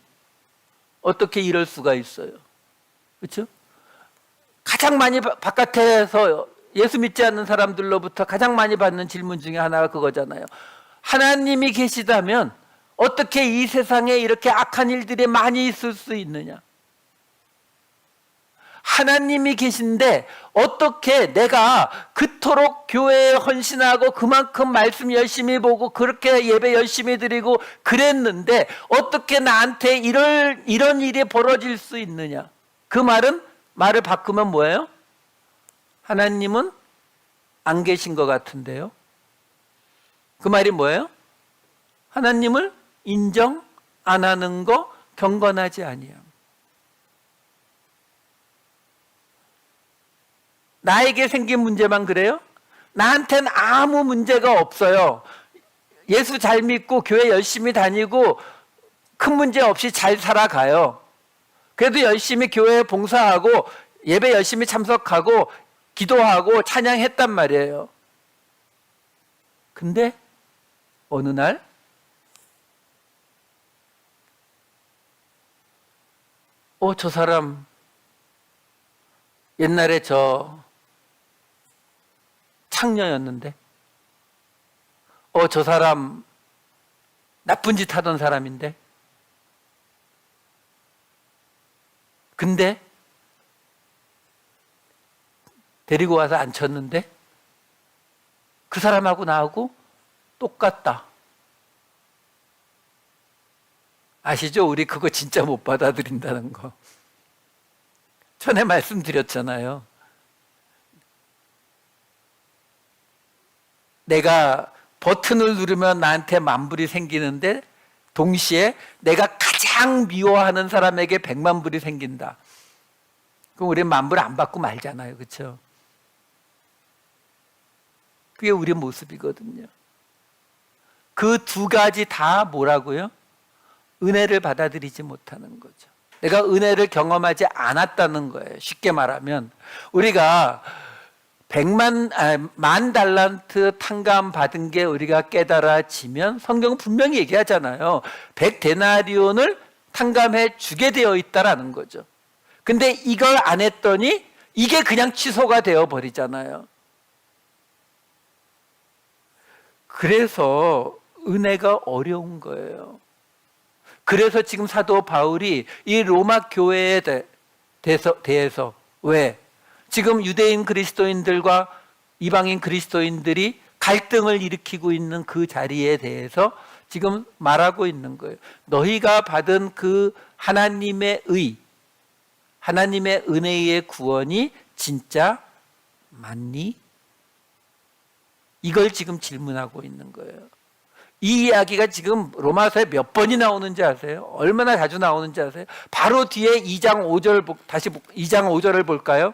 어떻게 이럴 수가 있어요? 그렇죠? 가장 많이 바깥에서 예수 믿지 않는 사람들로부터 가장 많이 받는 질문 중에 하나가 그거잖아요. 하나님이 계시다면 어떻게 이 세상에 이렇게 악한 일들이 많이 있을 수 있느냐? 하나님이 계신데 어떻게 내가 그토록 교회에 헌신하고 그만큼 말씀 열심히 보고 그렇게 예배 열심히 드리고 그랬는데 어떻게 나한테 이런 일이 벌어질 수 있느냐? 그 말을 바꾸면 뭐예요? 하나님은 안 계신 것 같은데요. 그 말이 뭐예요? 하나님을 인정 안 하는 거, 경건하지 아니함. 나에게 생긴 문제만 그래요? 나한테는 아무 문제가 없어요. 예수 잘 믿고 교회 열심히 다니고 큰 문제 없이 잘 살아가요. 그래도 열심히 교회에 봉사하고 예배 열심히 참석하고 기도하고 찬양했단 말이에요. 근데 어느 날 저 사람 옛날에 저 창녀였는데 저 사람 나쁜 짓 하던 사람인데 근데 데리고 와서 앉혔는데 그 사람하고 나하고 똑같다. 아시죠? 우리 그거 진짜 못 받아들인다는 거. 전에 말씀드렸잖아요. 내가 버튼을 누르면 나한테 만불이 생기는데 동시에 내가 가장 미워하는 사람에게 100만 불이 생긴다. 그럼 우리는 만불 안 받고 말잖아요. 그렇죠? 그게 우리 모습이거든요. 그 두 가지 다 뭐라고요? 은혜를 받아들이지 못하는 거죠. 내가 은혜를 경험하지 않았다는 거예요. 쉽게 말하면 우리가 만 달란트 탕감 받은 게 우리가 깨달아지면 성경은 분명히 얘기하잖아요. 100데나리온을 탕감해 주게 되어 있다라는 거죠. 근데 이걸 안 했더니 이게 그냥 취소가 되어 버리잖아요. 그래서 은혜가 어려운 거예요. 그래서 지금 사도 바울이 이 로마 교회에 대해서 왜? 지금 유대인 그리스도인들과 이방인 그리스도인들이 갈등을 일으키고 있는 그 자리에 대해서 지금 말하고 있는 거예요. 너희가 받은 그 하나님의 하나님의 은혜의 구원이 진짜 맞니? 이걸 지금 질문하고 있는 거예요. 이 이야기가 지금 로마서에 몇 번이 나오는지 아세요? 얼마나 자주 나오는지 아세요? 바로 뒤에 2장 5절 다시 2장 5절을 볼까요?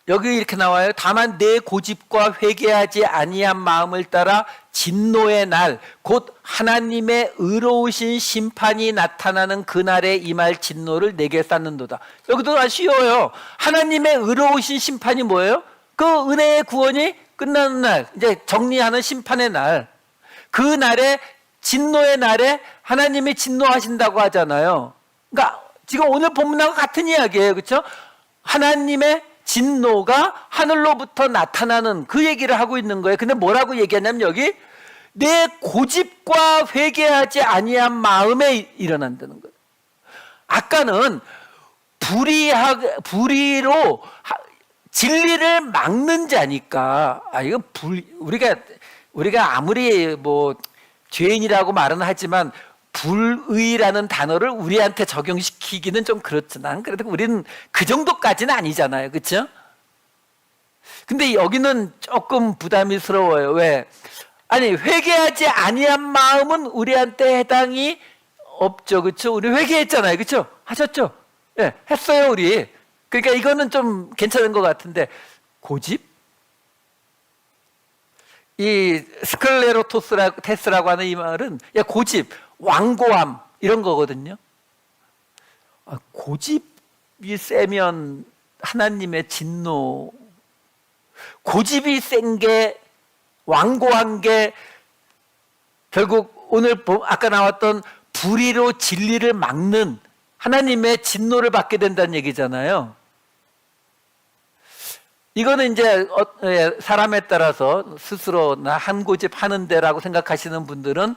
여기 이렇게 나와요. 다만 내 고집과 회개하지 아니한 마음을 따라 진노의 날 곧 하나님의 의로우신 심판이 나타나는 그날에 임할 진노를 내게 쌓는도다. 여기도 아주 쉬워요. 하나님의 의로우신 심판이 뭐예요? 그 은혜의 구원이 끝나는 날, 이제 정리하는 심판의 날, 그 날에 진노의 날에 하나님이 진노하신다고 하잖아요. 그러니까 지금 오늘 본문하고 같은 이야기예요. 그렇죠? 하나님의 진노가 하늘로부터 나타나는 그 얘기를 하고 있는 거예요. 근데 뭐라고 얘기하냐면 여기 내 고집과 회개하지 아니한 마음에 일어난다는 거예요. 아까는 불의로 진리를 막는 자니까 이거 우리가 아무리 뭐 죄인이라고 말은 하지만 불의라는 단어를 우리한테 적용시키기는 좀 그렇지만 그래도 우리는 그 정도까지는 아니잖아요. 그렇죠? 근데 여기는 조금 부담스러워요. 왜? 아니 회개하지 아니한 마음은 우리한테 해당이 없죠. 그렇죠? 우리 회개했잖아요. 그렇죠? 하셨죠? 예, 했어요, 우리. 그러니까 이거는 좀 괜찮은 것 같은데 고집? 이 스클레로토스라고 하는 이 말은 고집, 완고함 이런 거거든요. 고집이 세면 하나님의 진노, 고집이 센 게 완고한 게 결국 오늘 아까 나왔던 불의로 진리를 막는 하나님의 진노를 받게 된다는 얘기잖아요. 이거는 이제 사람에 따라서 스스로 나 한 고집 하는데라고 생각하시는 분들은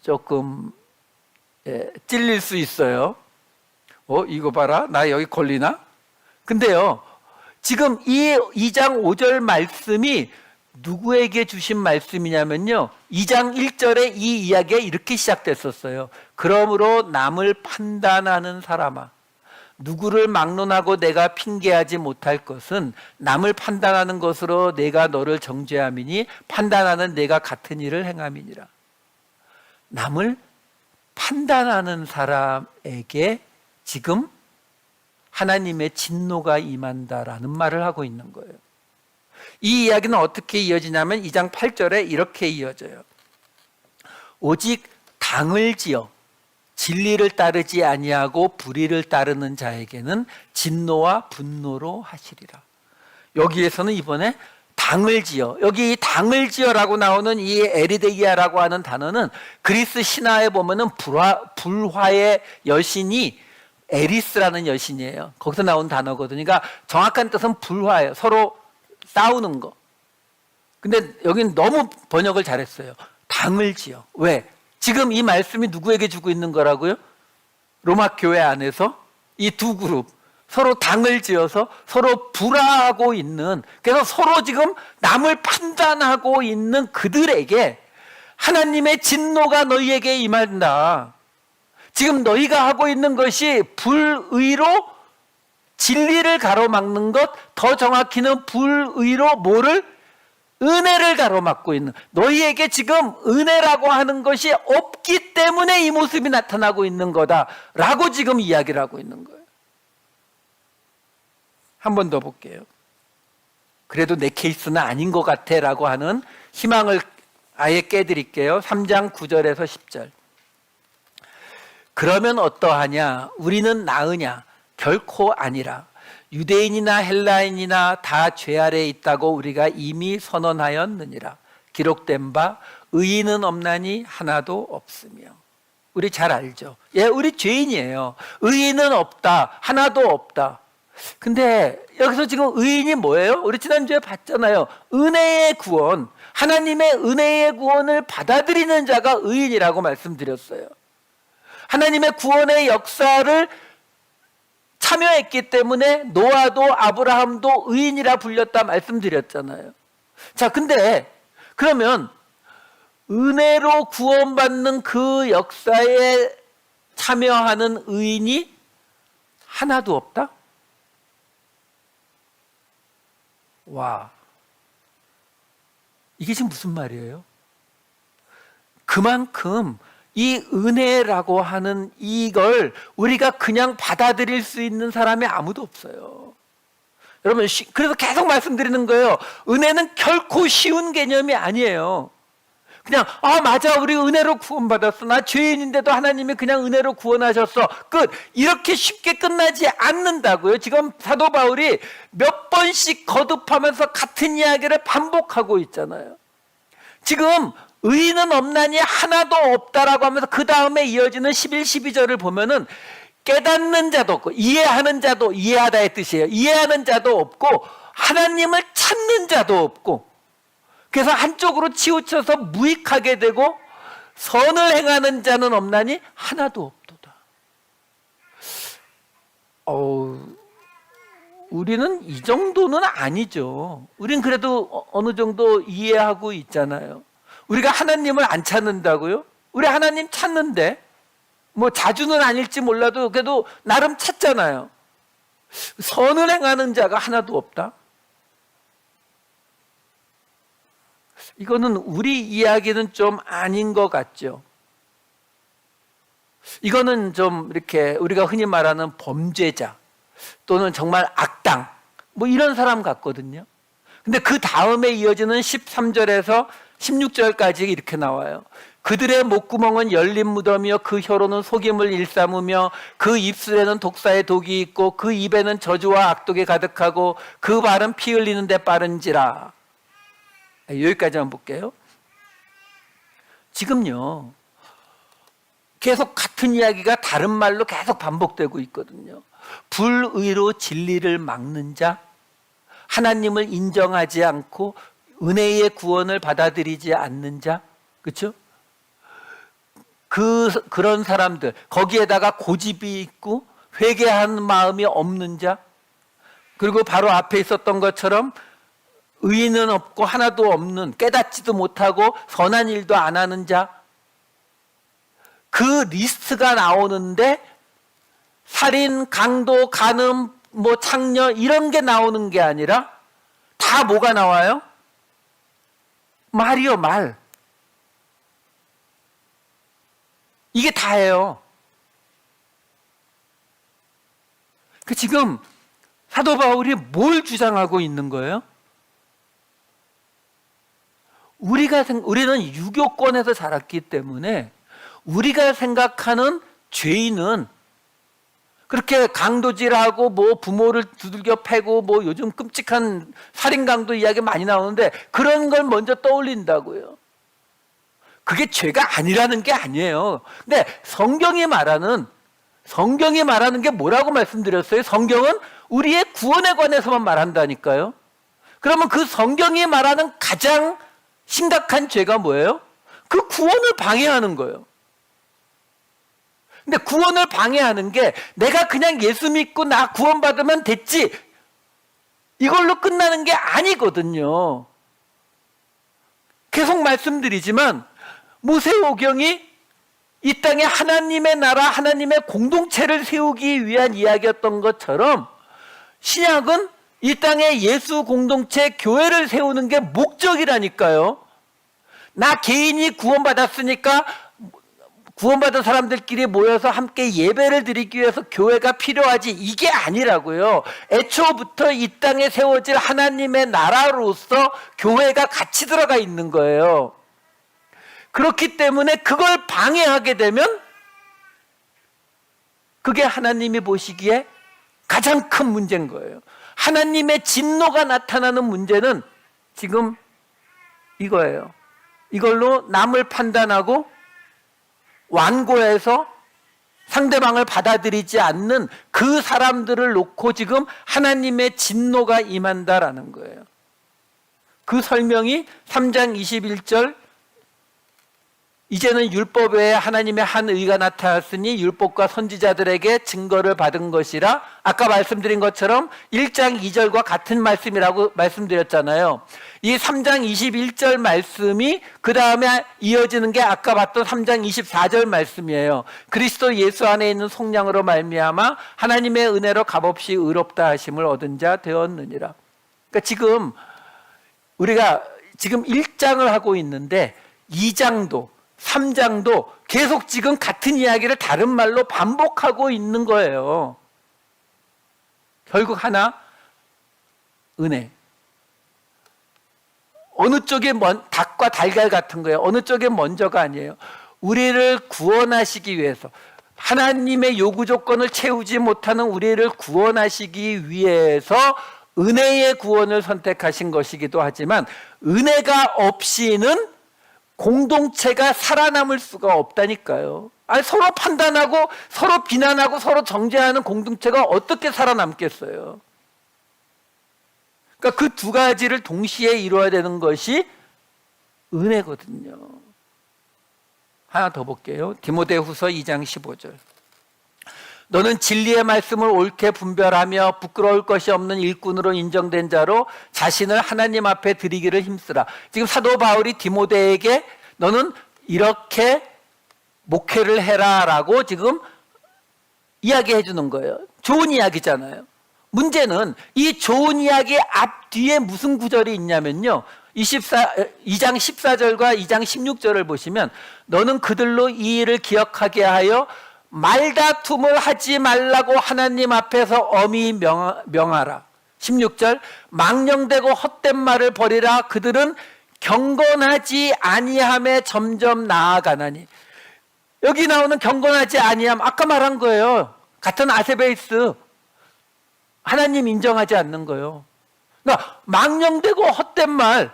조금 찔릴 수 있어요. 이거 봐라, 나 여기 걸리나? 근데요, 지금 이 2장 5절 말씀이 누구에게 주신 말씀이냐면요, 2장 1절에 이 이야기가 이렇게 시작됐었어요. 그러므로 남을 판단하는 사람아, 누구를 막론하고 내가 핑계하지 못할 것은 남을 판단하는 것으로 내가 너를 정죄함이니 판단하는 내가 같은 일을 행함이니라. 남을 판단하는 사람에게 지금 하나님의 진노가 임한다라는 말을 하고 있는 거예요. 이 이야기는 어떻게 이어지냐면 2장 8절에 이렇게 이어져요. 오직 당을 지어 진리를 따르지 아니하고 불의를 따르는 자에게는 진노와 분노로 하시리라. 여기에서는 이번에 당을 지어, 여기 이 당을 지어라고 나오는 이 에리데이아라고 하는 단어는 그리스 신화에 보면은 불화의 여신이 에리스라는 여신이에요. 거기서 나온 단어거든요. 그러니까 정확한 뜻은 불화예요. 서로 싸우는 거. 근데 여긴 너무 번역을 잘했어요. 당을 지어. 왜? 지금 이 말씀이 누구에게 주고 있는 거라고요? 로마 교회 안에서 이 두 그룹 서로 당을 지어서 서로 불화하고 있는, 그래서 서로 지금 남을 판단하고 있는 그들에게 하나님의 진노가 너희에게 임한다. 지금 너희가 하고 있는 것이 불의로 진리를 가로막는 것, 더 정확히는 불의로 뭐를? 은혜를 가로막고 있는, 너희에게 지금 은혜라고 하는 것이 없기 때문에 이 모습이 나타나고 있는 거다라고 지금 이야기를 하고 있는 거예요. 한 번 더 볼게요. 그래도 내 케이스는 아닌 것 같아 라고 하는 희망을 아예 깨드릴게요. 3장 9절에서 10절. 그러면 어떠하냐? 우리는 나으냐? 결코 아니라. 유대인이나 헬라인이나 다 죄 아래에 있다고 우리가 이미 선언하였느니라. 기록된 바 의인은 없나니 하나도 없으며. 우리 잘 알죠? 예, 우리 죄인이에요. 의인은 없다. 하나도 없다. 근데 여기서 지금 의인이 뭐예요? 우리 지난주에 봤잖아요. 은혜의 구원, 하나님의 은혜의 구원을 받아들이는 자가 의인이라고 말씀드렸어요. 하나님의 구원의 역사를 참여했기 때문에 노아도 아브라함도 의인이라 불렸다 말씀드렸잖아요. 자, 근데 그러면 은혜로 구원받는 그 역사에 참여하는 의인이 하나도 없다? 와, 이게 지금 무슨 말이에요? 그만큼 이 은혜라고 하는 이걸 우리가 그냥 받아들일 수 있는 사람이 아무도 없어요. 여러분, 그래서 계속 말씀드리는 거예요. 은혜는 결코 쉬운 개념이 아니에요. 그냥 맞아, 우리 은혜로 구원받았어, 나 죄인인데도 하나님이 그냥 은혜로 구원하셨어, 끝, 이렇게 쉽게 끝나지 않는다고요. 지금 사도 바울이 몇 번씩 거듭하면서 같은 이야기를 반복하고 있잖아요. 지금 의인은 없나니 하나도 없다라고 하면서 그 다음에 이어지는 11, 12절을 보면은 깨닫는 자도 없고 이해하는 자도, 이해하다의 뜻이에요. 이해하는 자도 없고 하나님을 찾는 자도 없고, 그래서 한쪽으로 치우쳐서 무익하게 되고 선을 행하는 자는 없나니 하나도 없도다. 우리는 이 정도는 아니죠. 우린 그래도 어느 정도 이해하고 있잖아요. 우리가 하나님을 안 찾는다고요? 우리 하나님 찾는데, 뭐 자주는 아닐지 몰라도 그래도 나름 찾잖아요. 선을 행하는 자가 하나도 없다? 이거는 우리 이야기는 좀 아닌 것 같죠. 이거는 좀 이렇게 우리가 흔히 말하는 범죄자 또는 정말 악당, 뭐 이런 사람 같거든요. 근데 그 다음에 이어지는 13절에서 16절까지 이렇게 나와요. 그들의 목구멍은 열린 무덤이요 그 혀로는 속임을 일삼으며 그 입술에는 독사의 독이 있고 그 입에는 저주와 악독이 가득하고 그 발은 피 흘리는 데 빠른지라. 여기까지 한번 볼게요. 지금요, 계속 같은 이야기가 다른 말로 계속 반복되고 있거든요. 불의로 진리를 막는 자, 하나님을 인정하지 않고 은혜의 구원을 받아들이지 않는 자, 그렇죠? 그런 사람들, 거기에다가 고집이 있고 회개하는 마음이 없는 자, 그리고 바로 앞에 있었던 것처럼 의인은 없고 하나도 없는, 깨닫지도 못하고 선한 일도 안 하는 자, 그 리스트가 나오는데 살인, 강도, 간음, 뭐 창녀 이런 게 나오는 게 아니라 다 뭐가 나와요? 말이요, 말. 이게 다예요. 지금 사도 바울이 뭘 주장하고 있는 거예요? 우리는 유교권에서 자랐기 때문에 우리가 생각하는 죄인은 그렇게 강도질하고 뭐 부모를 두들겨 패고 뭐 요즘 끔찍한 살인강도 이야기 많이 나오는데 그런 걸 먼저 떠올린다고요. 그게 죄가 아니라는 게 아니에요. 근데 성경이 말하는 게 뭐라고 말씀드렸어요? 성경은 우리의 구원에 관해서만 말한다니까요. 그러면 그 성경이 말하는 가장 심각한 죄가 뭐예요? 그 구원을 방해하는 거예요. 근데 구원을 방해하는 게 내가 그냥 예수 믿고 나 구원받으면 됐지 이걸로 끝나는 게 아니거든요. 계속 말씀드리지만 모세오경이 이 땅에 하나님의 나라, 하나님의 공동체를 세우기 위한 이야기였던 것처럼 신약은 이 땅에 예수 공동체 교회를 세우는 게 목적이라니까요. 나 개인이 구원받았으니까 구원받은 사람들끼리 모여서 함께 예배를 드리기 위해서 교회가 필요하지 이게 아니라고요. 애초부터 이 땅에 세워질 하나님의 나라로서 교회가 같이 들어가 있는 거예요. 그렇기 때문에 그걸 방해하게 되면 그게 하나님이 보시기에 가장 큰 문제인 거예요. 하나님의 진노가 나타나는 문제는 지금 이거예요. 이걸로 남을 판단하고 완고해서 상대방을 받아들이지 않는 그 사람들을 놓고 지금 하나님의 진노가 임한다라는 거예요. 그 설명이 3장 21절 이제는 율법 외에 하나님의 한 의가 나타났으니 율법과 선지자들에게 증거를 받은 것이라 아까 말씀드린 것처럼 1장 2절과 같은 말씀이라고 말씀드렸잖아요. 이 3장 21절 말씀이 그 다음에 이어지는 게 아까 봤던 3장 24절 말씀이에요. 그리스도 예수 안에 있는 속량으로 말미암아 하나님의 은혜로 값없이 의롭다 하심을 얻은 자 되었느니라. 그러니까 지금 우리가 지금 1장을 하고 있는데 2장도 3장도 계속 지금 같은 이야기를 다른 말로 반복하고 있는 거예요. 결국 하나, 은혜. 어느 쪽이 닭과 달걀 같은 거예요. 어느 쪽이 먼저가 아니에요. 우리를 구원하시기 위해서 하나님의 요구 조건을 채우지 못하는 우리를 구원하시기 위해서 은혜의 구원을 선택하신 것이기도 하지만 은혜가 없이는 공동체가 살아남을 수가 없다니까요. 아니, 서로 판단하고 서로 비난하고 서로 정죄하는 공동체가 어떻게 살아남겠어요? 그러니까 그 두 가지를 동시에 이루어야 되는 것이 은혜거든요. 하나 더 볼게요. 디모데후서 2장 15절. 너는 진리의 말씀을 옳게 분별하며 부끄러울 것이 없는 일꾼으로 인정된 자로 자신을 하나님 앞에 드리기를 힘쓰라. 지금 사도 바울이 디모데에게 너는 이렇게 목회를 해라라고 지금 이야기해 주는 거예요. 좋은 이야기잖아요. 문제는 이 좋은 이야기 앞뒤에 무슨 구절이 있냐면요. 2장 14절과 2장 16절을 보시면 너는 그들로 이 일을 기억하게 하여 말다툼을 하지 말라고 하나님 앞에서 엄히 명하라. 16절 망령되고 헛된 말을 버리라. 그들은 경건하지 아니함에 점점 나아가나니. 여기 나오는 경건하지 아니함 아까 말한 거예요. 같은 아세베이스. 하나님 인정하지 않는 거예요. 그러니까 망령되고 헛된 말,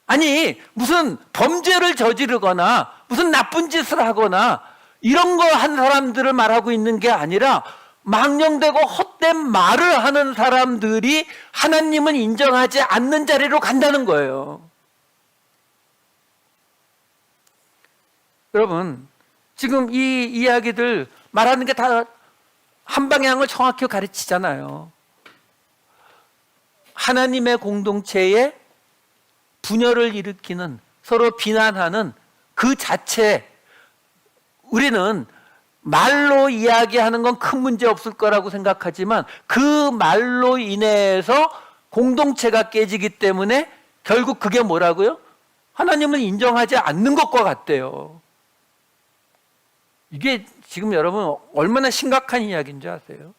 아니 무슨 범죄를 저지르거나 무슨 나쁜 짓을 하거나 이런 거 한 사람들을 말하고 있는 게 아니라 망령되고 헛된 말을 하는 사람들이 하나님은 인정하지 않는 자리로 간다는 거예요. 여러분, 지금 이 이야기들 말하는 게 다 한 방향을 정확히 가르치잖아요. 하나님의 공동체에 분열을 일으키는, 서로 비난하는 그 자체, 우리는 말로 이야기하는 건 큰 문제 없을 거라고 생각하지만 그 말로 인해서 공동체가 깨지기 때문에 결국 그게 뭐라고요? 하나님은 인정하지 않는 것과 같대요. 이게 지금 여러분 얼마나 심각한 이야기인지 아세요?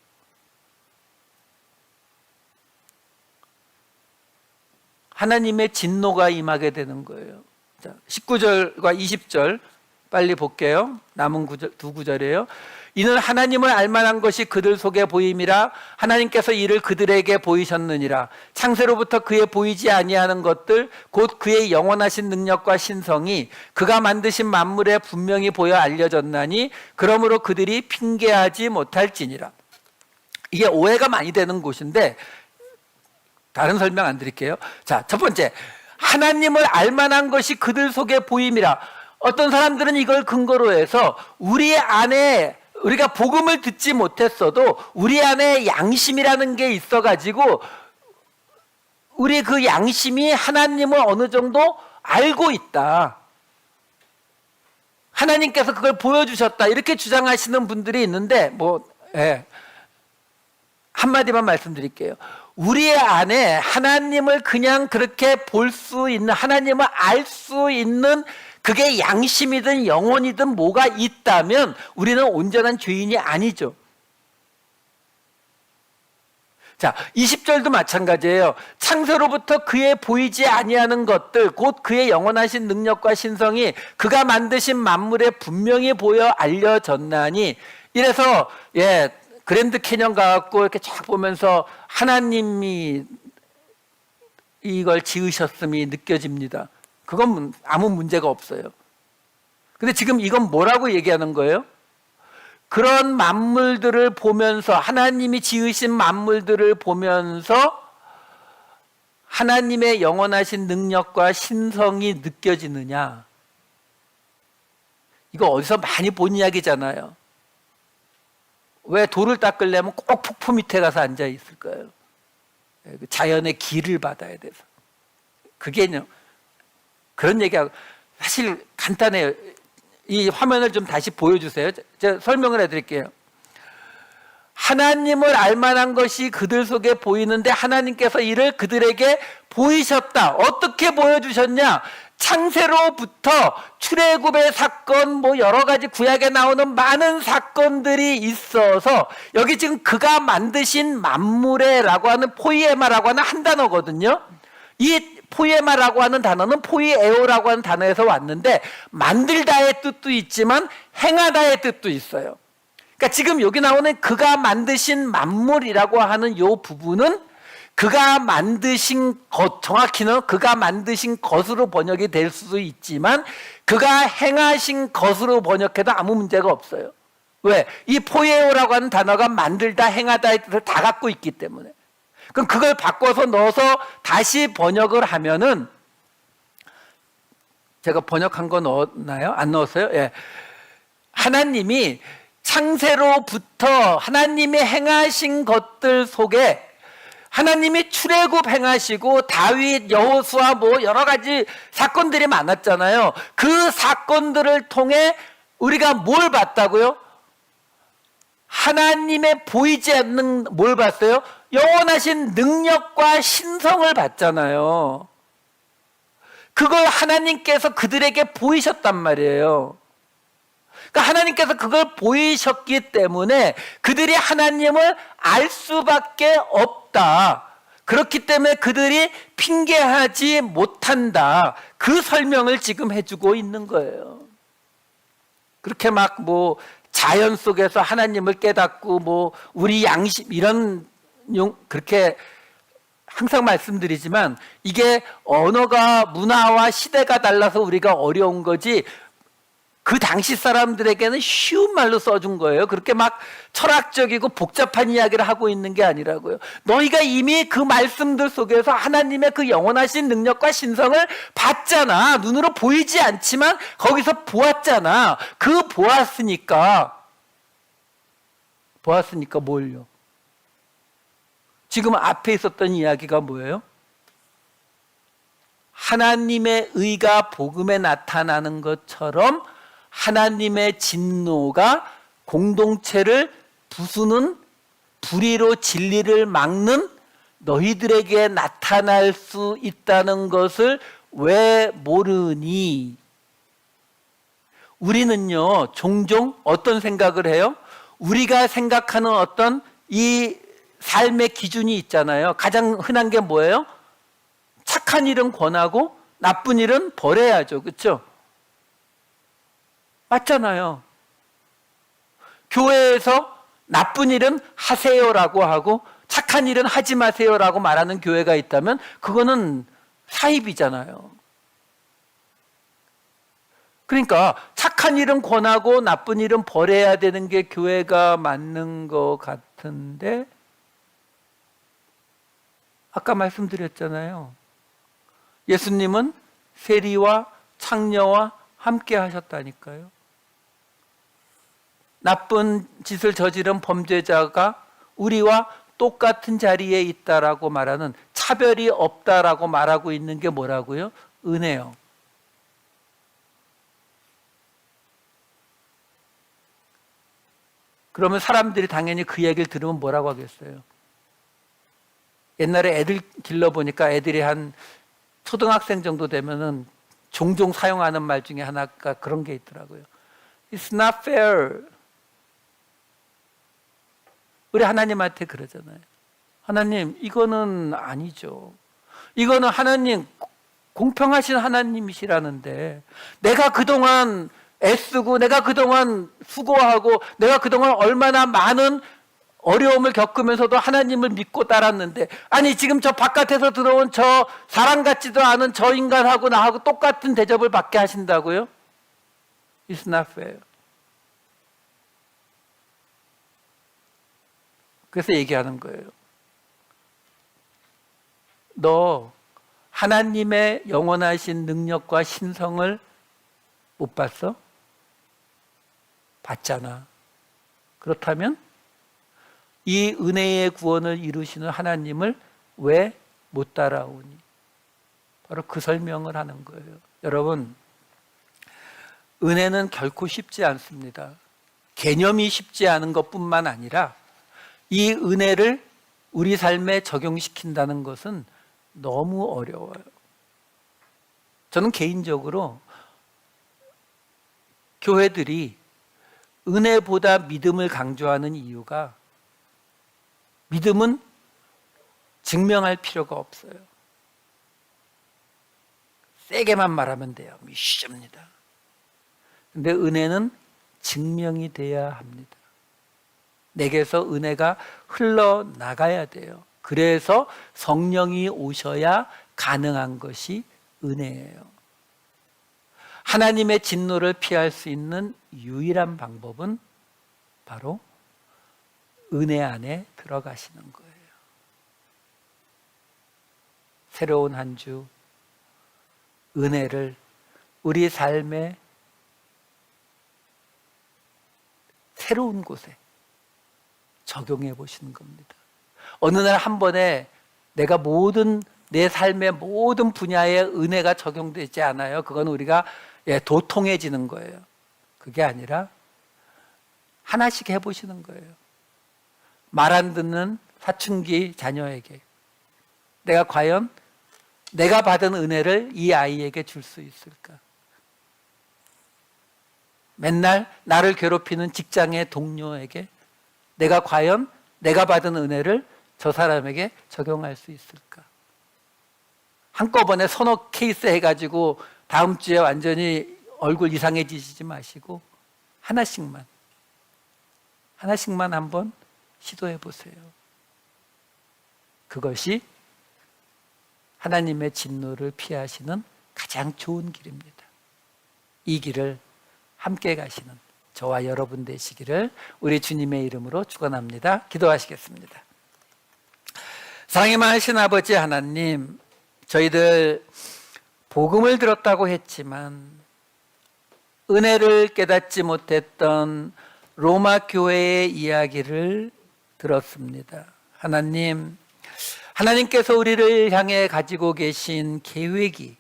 하나님의 진노가 임하게 되는 거예요. 자, 19절과 20절 빨리 볼게요. 남은 두 구절이에요. 이는 하나님을 알만한 것이 그들 속에 보임이라 하나님께서 이를 그들에게 보이셨느니라. 창세로부터 그의 보이지 아니하는 것들 곧 그의 영원하신 능력과 신성이 그가 만드신 만물에 분명히 보여 알려졌나니 그러므로 그들이 핑계하지 못할지니라. 이게 오해가 많이 되는 곳인데 다른 설명 안 드릴게요. 자, 첫 번째, 하나님을 알만한 것이 그들 속에 보임이라. 어떤 사람들은 이걸 근거로 해서 우리 안에 우리가 복음을 듣지 못했어도 우리 안에 양심이라는 게 있어가지고 우리 그 양심이 하나님을 어느 정도 알고 있다. 하나님께서 그걸 보여주셨다. 이렇게 주장하시는 분들이 있는데 한마디만 말씀드릴게요. 우리 안에 하나님을 그냥 그렇게 볼 수 있는, 하나님을 알 수 있는 그게 양심이든 영혼이든 뭐가 있다면 우리는 온전한 죄인이 아니죠. 자, 20절도 마찬가지예요. 창세로부터 그의 보이지 아니하는 것들 곧 그의 영원하신 능력과 신성이 그가 만드신 만물에 분명히 보여 알려졌나니. 이래서 그랜드 캐년 가갖고 이렇게 쫙 보면서 하나님이 이걸 지으셨음이 느껴집니다. 그건 아무 문제가 없어요. 근데 지금 이건 뭐라고 얘기하는 거예요? 그런 만물들을 보면서, 하나님이 지으신 만물들을 보면서 하나님의 영원하신 능력과 신성이 느껴지느냐? 이거 어디서 많이 본 이야기잖아요. 왜 돌을 닦으려면 꼭 폭포 밑에 가서 앉아 있을까요? 자연의 기를 받아야 돼서. 그게 그런 얘기하고, 사실 간단해요. 이 화면을 좀 다시 보여주세요. 제가 설명을 해드릴게요. 하나님을 알만한 것이 그들 속에 보이는데 하나님께서 이를 그들에게 보이셨다. 어떻게 보여주셨냐? 창세로부터 출애굽의 사건, 여러 가지 구약에 나오는 많은 사건들이 있어서, 여기 지금 그가 만드신 만물에라고 하는 포이에마라고 하는 한 단어거든요. 이 포이에마라고 하는 단어는 포이에오라고 하는 단어에서 왔는데, 만들다의 뜻도 있지만 행하다의 뜻도 있어요. 그러니까 지금 여기 나오는 그가 만드신 만물이라고 하는 이 부분은 그가 만드신 것, 정확히는 그가 만드신 것으로 번역이 될 수도 있지만 그가 행하신 것으로 번역해도 아무 문제가 없어요. 왜? 이 포이에오라고 하는 단어가 만들다, 행하다의 뜻을 다 갖고 있기 때문에. 그럼 그걸 바꿔서 넣어서 다시 번역을 하면은, 제가 번역한 거 넣었나요? 안 넣었어요? 하나님이 창세로부터 하나님이 행하신 것들 속에, 하나님이 출애굽 행하시고 다윗, 여호수아 여러 가지 사건들이 많았잖아요. 그 사건들을 통해 우리가 뭘 봤다고요? 하나님의 보이지 않는 뭘 봤어요? 영원하신 능력과 신성을 봤잖아요. 그걸 하나님께서 그들에게 보이셨단 말이에요. 그러니까 하나님께서 그걸 보이셨기 때문에 그들이 하나님을 알 수밖에 없다. 그렇기 때문에 그들이 핑계하지 못한다. 그 설명을 지금 해주고 있는 거예요. 그렇게 자연 속에서 하나님을 깨닫고 우리 양심 이런 그렇게 항상 말씀드리지만, 이게 언어가, 문화와 시대가 달라서 우리가 어려운 거지, 그 당시 사람들에게는 쉬운 말로 써준 거예요. 그렇게 철학적이고 복잡한 이야기를 하고 있는 게 아니라고요. 너희가 이미 그 말씀들 속에서 하나님의 그 영원하신 능력과 신성을 봤잖아. 눈으로 보이지 않지만 거기서 보았잖아. 그 보았으니까 뭘요? 지금 앞에 있었던 이야기가 뭐예요? 하나님의 의가 복음에 나타나는 것처럼 하나님의 진노가 공동체를 부수는, 불의로 진리를 막는 너희들에게 나타날 수 있다는 것을 왜 모르니? 우리는요, 종종 어떤 생각을 해요? 우리가 생각하는 어떤 이 삶의 기준이 있잖아요. 가장 흔한 게 뭐예요? 착한 일은 권하고 나쁜 일은 벌해야죠. 그렇죠? 맞잖아요. 교회에서 나쁜 일은 하세요라고 하고 착한 일은 하지 마세요라고 말하는 교회가 있다면 그거는 사입이잖아요. 그러니까 착한 일은 권하고 나쁜 일은 벌해야 되는 게 교회가 맞는 것 같은데 아까 말씀드렸잖아요. 예수님은 세리와 창녀와 함께 하셨다니까요. 나쁜 짓을 저지른 범죄자가 우리와 똑같은 자리에 있다라고 말하는, 차별이 없다라고 말하고 있는 게 뭐라고요? 은혜요. 그러면 사람들이 당연히 그 얘기를 들으면 뭐라고 하겠어요? 옛날에 애들 길러보니까 애들이 한 초등학생 정도 되면은 종종 사용하는 말 중에 하나가 그런 게 있더라고요. It's not fair. 우리 하나님한테 그러잖아요. 하나님, 이거는 아니죠. 이거는 하나님, 공평하신 하나님이시라는데 내가 그동안 애쓰고 내가 그동안 수고하고 내가 그동안 얼마나 많은 어려움을 겪으면서도 하나님을 믿고 따랐는데, 아니 지금 저 바깥에서 들어온 저 사람 같지도 않은 저 인간하고 나하고 똑같은 대접을 받게 하신다고요? It's not fair. 그래서 얘기하는 거예요. 너 하나님의 영원하신 능력과 신성을 못 봤어? 봤잖아. 그렇다면 이 은혜의 구원을 이루시는 하나님을 왜 못 따라오니? 바로 그 설명을 하는 거예요. 여러분, 은혜는 결코 쉽지 않습니다. 개념이 쉽지 않은 것뿐만 아니라 이 은혜를 우리 삶에 적용시킨다는 것은 너무 어려워요. 저는 개인적으로 교회들이 은혜보다 믿음을 강조하는 이유가, 믿음은 증명할 필요가 없어요. 세게만 말하면 돼요. 믿습니다. 근데 은혜는 증명이 돼야 합니다. 내게서 은혜가 흘러나가야 돼요. 그래서 성령이 오셔야 가능한 것이 은혜예요. 하나님의 진노를 피할 수 있는 유일한 방법은 바로 은혜 안에 들어가시는 거예요. 새로운 한 주 은혜를 우리 삶의 새로운 곳에 적용해 보시는 겁니다. 어느 날 한 번에 내가 내 삶의 모든 분야에 은혜가 적용되지 않아요. 그건 우리가 도통해지는 거예요. 그게 아니라 하나씩 해보시는 거예요. 말 안 듣는 사춘기 자녀에게 내가 과연 내가 받은 은혜를 이 아이에게 줄 수 있을까? 맨날 나를 괴롭히는 직장의 동료에게 내가 과연 내가 받은 은혜를 저 사람에게 적용할 수 있을까? 한꺼번에 서너 케이스 해가지고 다음 주에 완전히 얼굴 이상해지지 마시고 하나씩만 한번 시도해 보세요. 그것이 하나님의 진노를 피하시는 가장 좋은 길입니다. 이 길을 함께 가시는 저와 여러분 되시기를 우리 주님의 이름으로 축원합니다. 기도하시겠습니다. 사랑이 많으신 아버지 하나님, 저희들 복음을 들었다고 했지만 은혜를 깨닫지 못했던 로마 교회의 이야기를 들었습니다. 하나님께서 우리를 향해 가지고 계신 계획이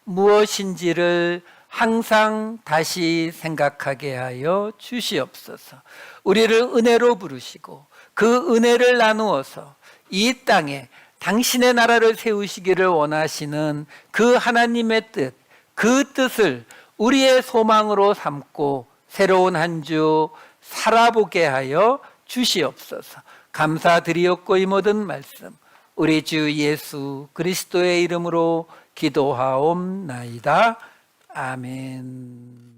무엇인지를 항상 다시 생각하게 하여 주시옵소서. 우리를 은혜로 부르시고 그 은혜를 나누어서 이 땅에 당신의 나라를 세우시기를 원하시는 그 하나님의 뜻, 그 뜻을 우리의 소망으로 삼고 새로운 한 주 살아보게 하여 주시옵소서. 감사드리옵고 이 모든 말씀 우리 주 예수 그리스도의 이름으로 기도하옵나이다. 아멘.